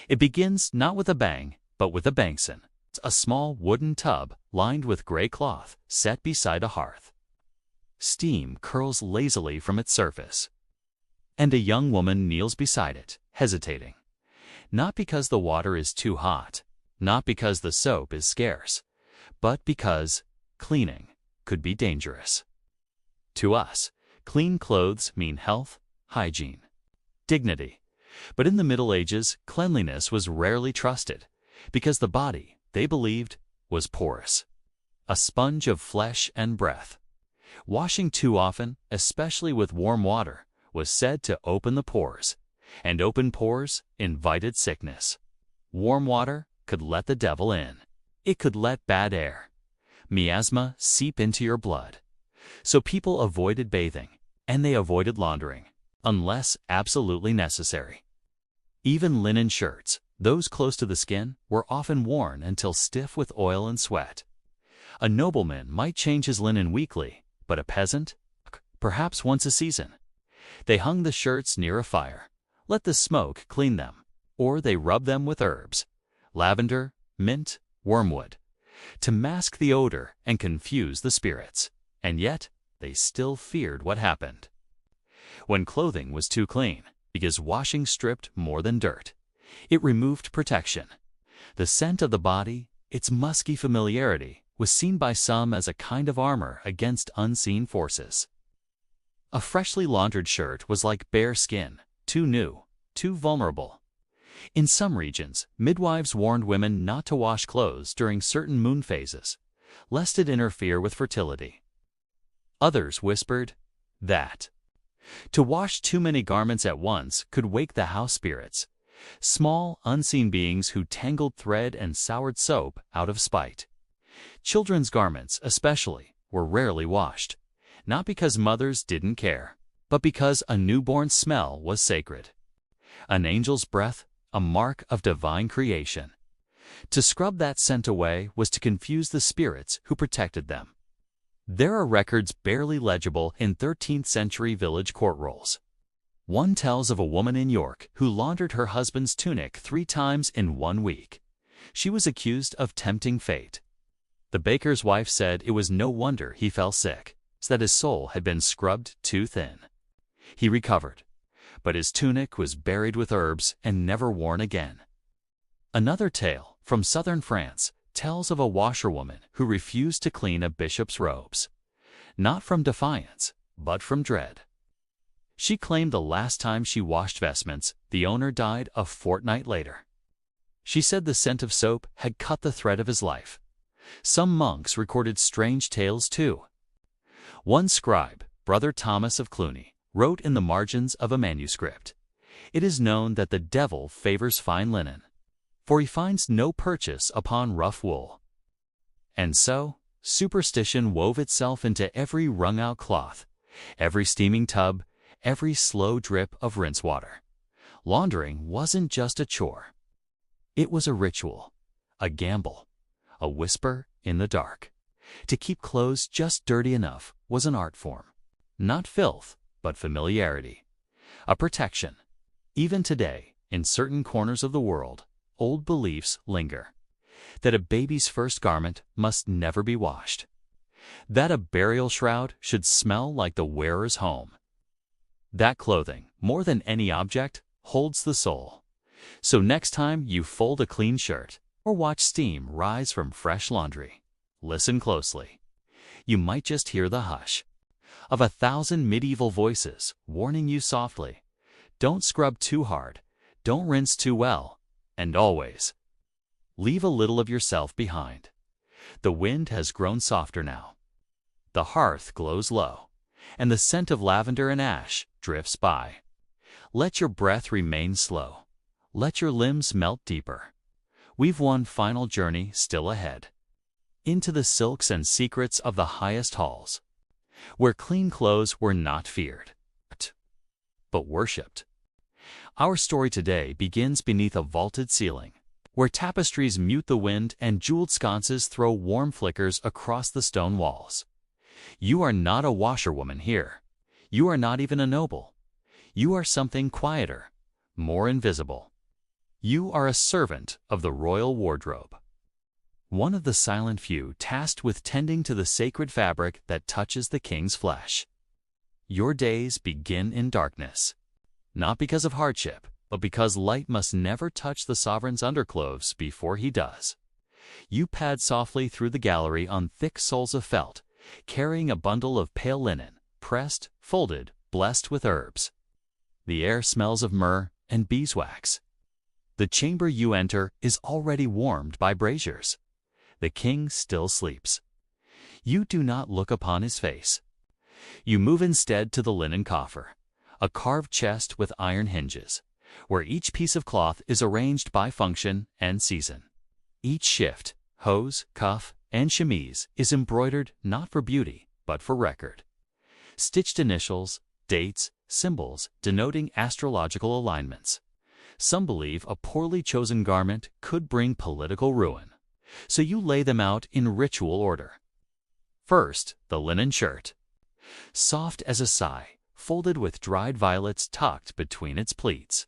It begins not with a bang, but with a basin, a small wooden tub lined with gray cloth set beside a hearth. Steam curls lazily from its surface, and a young woman kneels beside it, hesitating. Not because the water is too hot, not because the soap is scarce, but because cleaning could be dangerous. To us, clean clothes mean health, hygiene, dignity. But in the Middle Ages, cleanliness was rarely trusted, because the body, they believed, was porous, a sponge of flesh and breath. Washing too often, especially with warm water, was said to open the pores, and open pores invited sickness. Warm water could let the devil in. It could let bad air, miasma, seep into your blood. So people avoided bathing, and they avoided laundering, unless absolutely necessary. Even linen shirts, those close to the skin, were often worn until stiff with oil and sweat. A nobleman might change his linen weekly, but a peasant, perhaps once a season. They hung the shirts near a fire, let the smoke clean them, or they rubbed them with herbs, lavender, mint, wormwood, to mask the odor and confuse the spirits. And yet, they still feared what happened when clothing was too clean, because washing stripped more than dirt. It removed protection. The scent of the body, its musky familiarity, was seen by some as a kind of armor against unseen forces. A freshly laundered shirt was like bare skin, too new, too vulnerable. In some regions, midwives warned women not to wash clothes during certain moon phases, lest it interfere with fertility. Others whispered that to wash too many garments at once could wake the house spirits, small, unseen beings who tangled thread and soured soap out of spite. Children's garments, especially, were rarely washed, not because mothers didn't care, but because a newborn smell was sacred. An angel's breath, a mark of divine creation. To scrub that scent away was to confuse the spirits who protected them. There are records barely legible in 13th-century village court rolls. One tells of a woman in York who laundered her husband's tunic 3 times in 1 week. She was accused of tempting fate. The baker's wife said it was no wonder he fell sick, that his soul had been scrubbed too thin. He recovered, but his tunic was buried with herbs and never worn again. Another tale, from southern France, tells of a washerwoman who refused to clean a bishop's robes, not from defiance, but from dread. She claimed the last time she washed vestments, the owner died a fortnight later. She said the scent of soap had cut the thread of his life. Some monks recorded strange tales too. One scribe, Brother Thomas of Cluny, wrote in the margins of a manuscript, "It is known that the devil favors fine linen, for he finds no purchase upon rough wool." And so, superstition wove itself into every wrung-out cloth, every steaming tub, every slow drip of rinse water. Laundering wasn't just a chore. It was a ritual, a gamble, a whisper in the dark. To keep clothes just dirty enough was an art form. Not filth, but familiarity. A protection. Even today, in certain corners of the world, old beliefs linger. That a baby's first garment must never be washed. That a burial shroud should smell like the wearer's home. That clothing, more than any object, holds the soul. So next time you fold a clean shirt or watch steam rise from fresh laundry, listen closely. You might just hear the hush of 1,000 medieval voices warning you softly, don't scrub too hard, Don't rinse too well, and always leave a little of yourself behind. The wind has grown softer now. The hearth glows low, and the scent of lavender and ash drifts by. Let your breath remain slow. Let your limbs melt deeper. We've one final journey still ahead. Into the silks and secrets of the highest halls, where clean clothes were not feared, but worshipped. Our story today begins beneath a vaulted ceiling, where tapestries mute the wind and jeweled sconces throw warm flickers across the stone walls. You are not a washerwoman here. You are not even a noble. You are something quieter, more invisible. You are a servant of the royal wardrobe. One of the silent few tasked with tending to the sacred fabric that touches the king's flesh. Your days begin in darkness, not because of hardship, but because light must never touch the sovereign's underclothes before he does. You pad softly through the gallery on thick soles of felt, carrying a bundle of pale linen, pressed, folded, blessed with herbs. The air smells of myrrh and beeswax. The chamber you enter is already warmed by braziers. The king still sleeps. You do not look upon his face. You move instead to the linen coffer, a carved chest with iron hinges, where each piece of cloth is arranged by function and season. Each shift, hose, cuff, and chemise is embroidered not for beauty, but for record. Stitched initials, dates, symbols denoting astrological alignments. Some believe a poorly chosen garment could bring political ruin, so you lay them out in ritual order. First, the linen shirt. Soft as a sigh, folded with dried violets tucked between its pleats.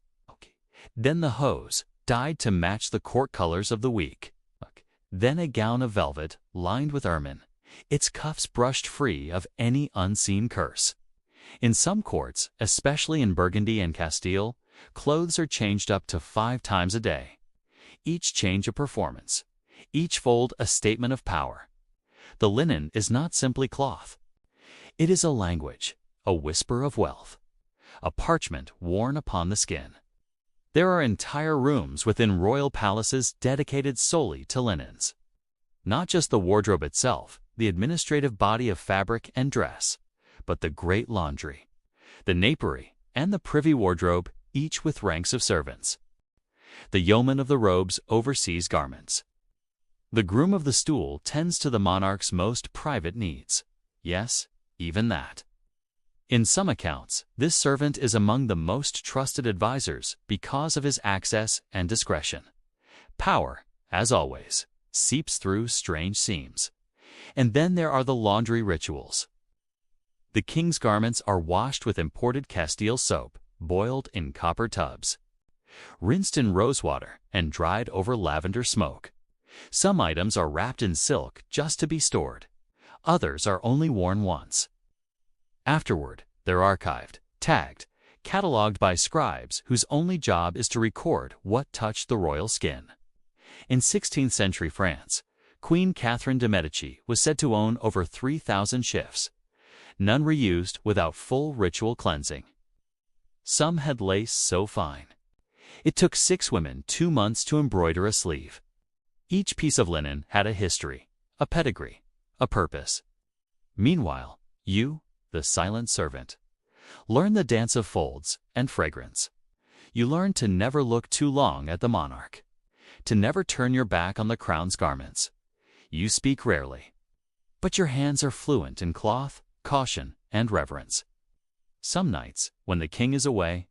Then the hose, dyed to match the court colors of the week. Then a gown of velvet, lined with ermine, its cuffs brushed free of any unseen curse. In some courts, especially in Burgundy and Castile, clothes are changed up to 5 times a day. Each change a performance, each fold a statement of power. The linen is not simply cloth. It is a language, a whisper of wealth, a parchment worn upon the skin. There are entire rooms within royal palaces dedicated solely to linens. Not just the wardrobe itself, the administrative body of fabric and dress, but the great laundry, the napery, and the privy wardrobe, each with ranks of servants. The yeoman of the robes oversees garments. The groom of the stool tends to the monarch's most private needs. Yes, even that. In some accounts, this servant is among the most trusted advisors because of his access and discretion. Power, as always, seeps through strange seams. And then there are the laundry rituals. The king's garments are washed with imported Castile soap, boiled in copper tubs, rinsed in rosewater, and dried over lavender smoke. Some items are wrapped in silk just to be stored. Others are only worn once. Afterward, they're archived, tagged, catalogued by scribes whose only job is to record what touched the royal skin. In 16th century France, Queen Catherine de' Medici was said to own over 3,000 shifts, none reused without full ritual cleansing. Some had lace so fine it took 6 women 2 months to embroider a sleeve. Each piece of linen had a history, a pedigree, a purpose. Meanwhile, you, the silent servant, learn the dance of folds and fragrance. You learn to never look too long at the monarch, to never turn your back on the crown's garments. You speak rarely, but your hands are fluent in cloth, caution, and reverence. Some nights, when the king is away,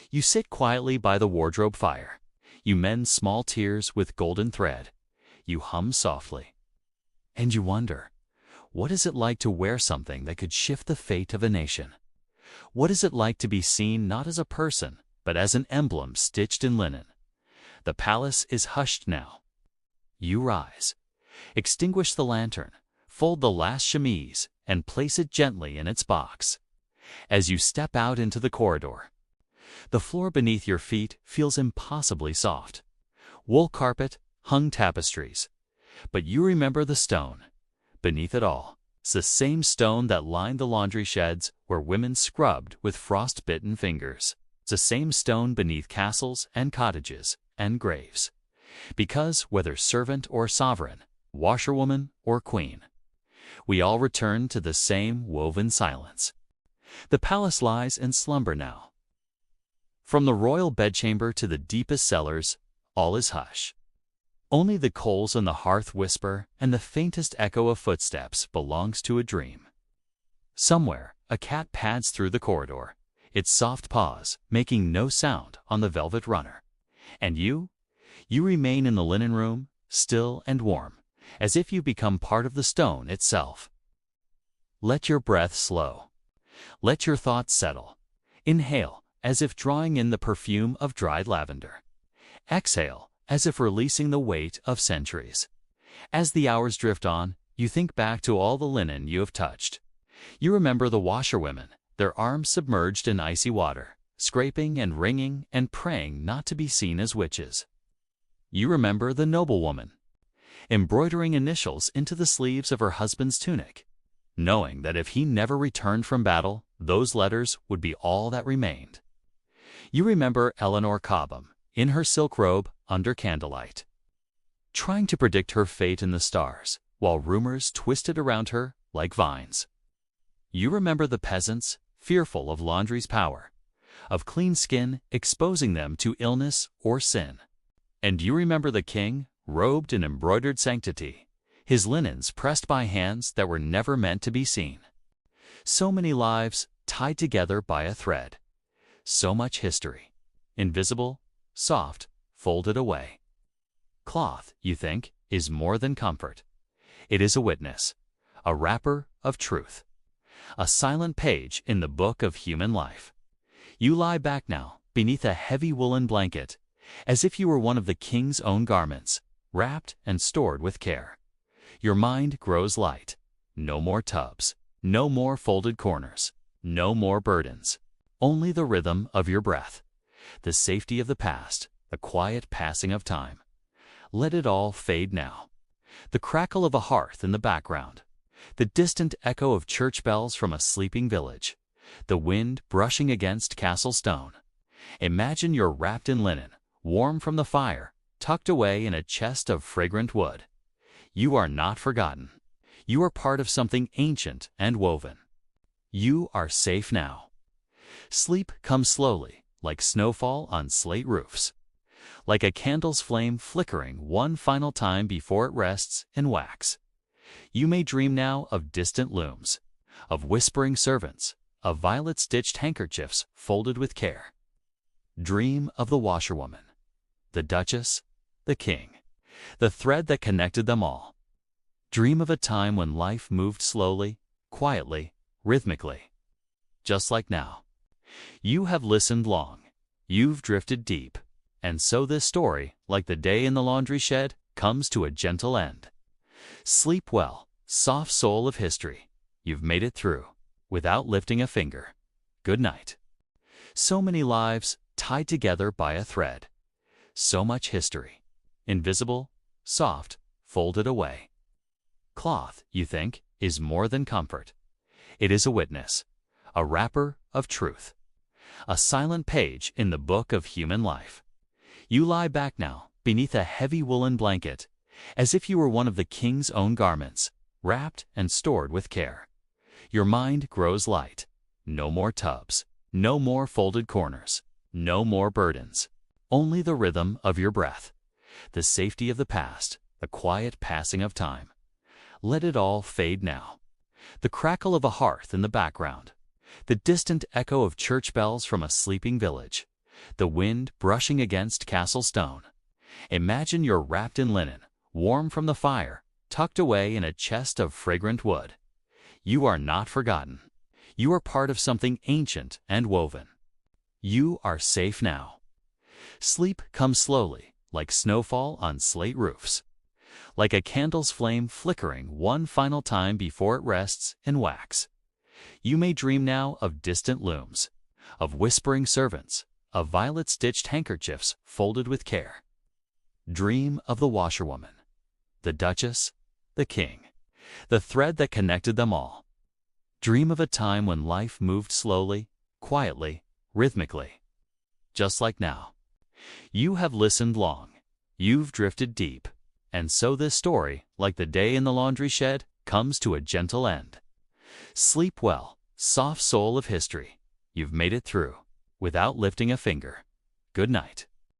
you sit quietly by the wardrobe fire. You mend small tears with golden thread. You hum softly. And you wonder, what is it like to wear something that could shift the fate of a nation? What is it like to be seen not as a person, but as an emblem stitched in linen? The palace is hushed now. You rise, extinguish the lantern, fold the last chemise, and place it gently in its box. As you step out into the corridor, the floor beneath your feet feels impossibly soft. Wool carpet, hung tapestries. But you remember the stone. Beneath it all, it's the same stone that lined the laundry sheds where women scrubbed with frost-bitten fingers. the same stone beneath castles and cottages and graves. Because whether servant or sovereign, washerwoman or queen, we all return to the same woven silence. The palace lies in slumber now. From the royal bedchamber to the deepest cellars, all is hush. Only the coals on the hearth whisper, and the faintest echo of footsteps belongs to a dream. Somewhere, a cat pads through the corridor, its soft paws making no sound on the velvet runner. And you remain in the linen room, still and warm, as if you become part of the stone itself. Let your breath slow. Let your thoughts settle. Inhale, as if drawing in the perfume of dried lavender. Exhale, as if releasing the weight of centuries. As the hours drift on, you think back to all the linen you have touched. You remember the washerwomen, their arms submerged in icy water, scraping and wringing and praying not to be seen as witches. You remember the noblewoman, embroidering initials into the sleeves of her husband's tunic, knowing that if he never returned from battle, those letters would be all that remained. You remember Eleanor Cobham, in her silk robe under candlelight, trying to predict her fate in the stars, while rumors twisted around her like vines. You remember the peasants, fearful of laundry's power, of clean skin exposing them to illness or sin. And you remember the king, robed in embroidered sanctity, his linens pressed by hands that were never meant to be seen. So many lives tied together by a thread. So much history, invisible, soft, folded away. Cloth, you think, is more than comfort. It is a witness, a wrapper of truth, a silent page in the book of human life. You lie back now, beneath a heavy woolen blanket, as if you were one of the king's own garments, wrapped and stored with care. Your mind grows light. No more tubs, no more folded corners, no more burdens. Only the rhythm of your breath, the safety of the past, the quiet passing of time. Let it all fade now. The crackle of a hearth in the background, the distant echo of church bells from a sleeping village, the wind brushing against castle stone. Imagine you're wrapped in linen, warm from the fire, tucked away in a chest of fragrant wood. You are not forgotten. You are part of something ancient and woven. You are safe now. Sleep comes slowly, like snowfall on slate roofs, like a candle's flame flickering one final time before it rests in wax. You may dream now of distant looms, of whispering servants, of violet-stitched handkerchiefs folded with care. Dream of the washerwoman, the duchess, the king, the thread that connected them all. Dream of a time when life moved slowly, quietly, rhythmically. Just like now. You have listened long. You've drifted deep. And so this story, like the day in the laundry shed, comes to a gentle end. Sleep well, soft soul of history. You've made it through, without lifting a finger. Good night. So many lives tied together by a thread. So much history. Invisible, soft, folded away. Cloth, you think, is more than comfort. It is a witness, a wrapper of truth, a silent page in the book of human life. You lie back now, beneath a heavy woolen blanket, as if you were one of the king's own garments, wrapped and stored with care. Your mind grows light. No more tubs, no more folded corners, no more burdens. Only the rhythm of your breath, the safety of the past, the quiet passing of time. Let it all fade now. The crackle of a hearth in the background, the distant echo of church bells from a sleeping village, the wind brushing against castle stone. Imagine you're wrapped in linen, warm from the fire, tucked away in a chest of fragrant wood. You are not forgotten. You are part of something ancient and woven. You are safe now. Sleep comes slowly, like snowfall on slate roofs, like a candle's flame flickering one final time before it rests in wax. You may dream now of distant looms, of whispering servants, of violet-stitched handkerchiefs folded with care. Dream of the washerwoman, the duchess, the king, the thread that connected them all. Dream of a time when life moved slowly, quietly, rhythmically. just like now. You have listened long. You've drifted deep. And so this story, like the day in the laundry shed, comes to a gentle end. Sleep well, soft soul of history. You've made it through, without lifting a finger. Good night.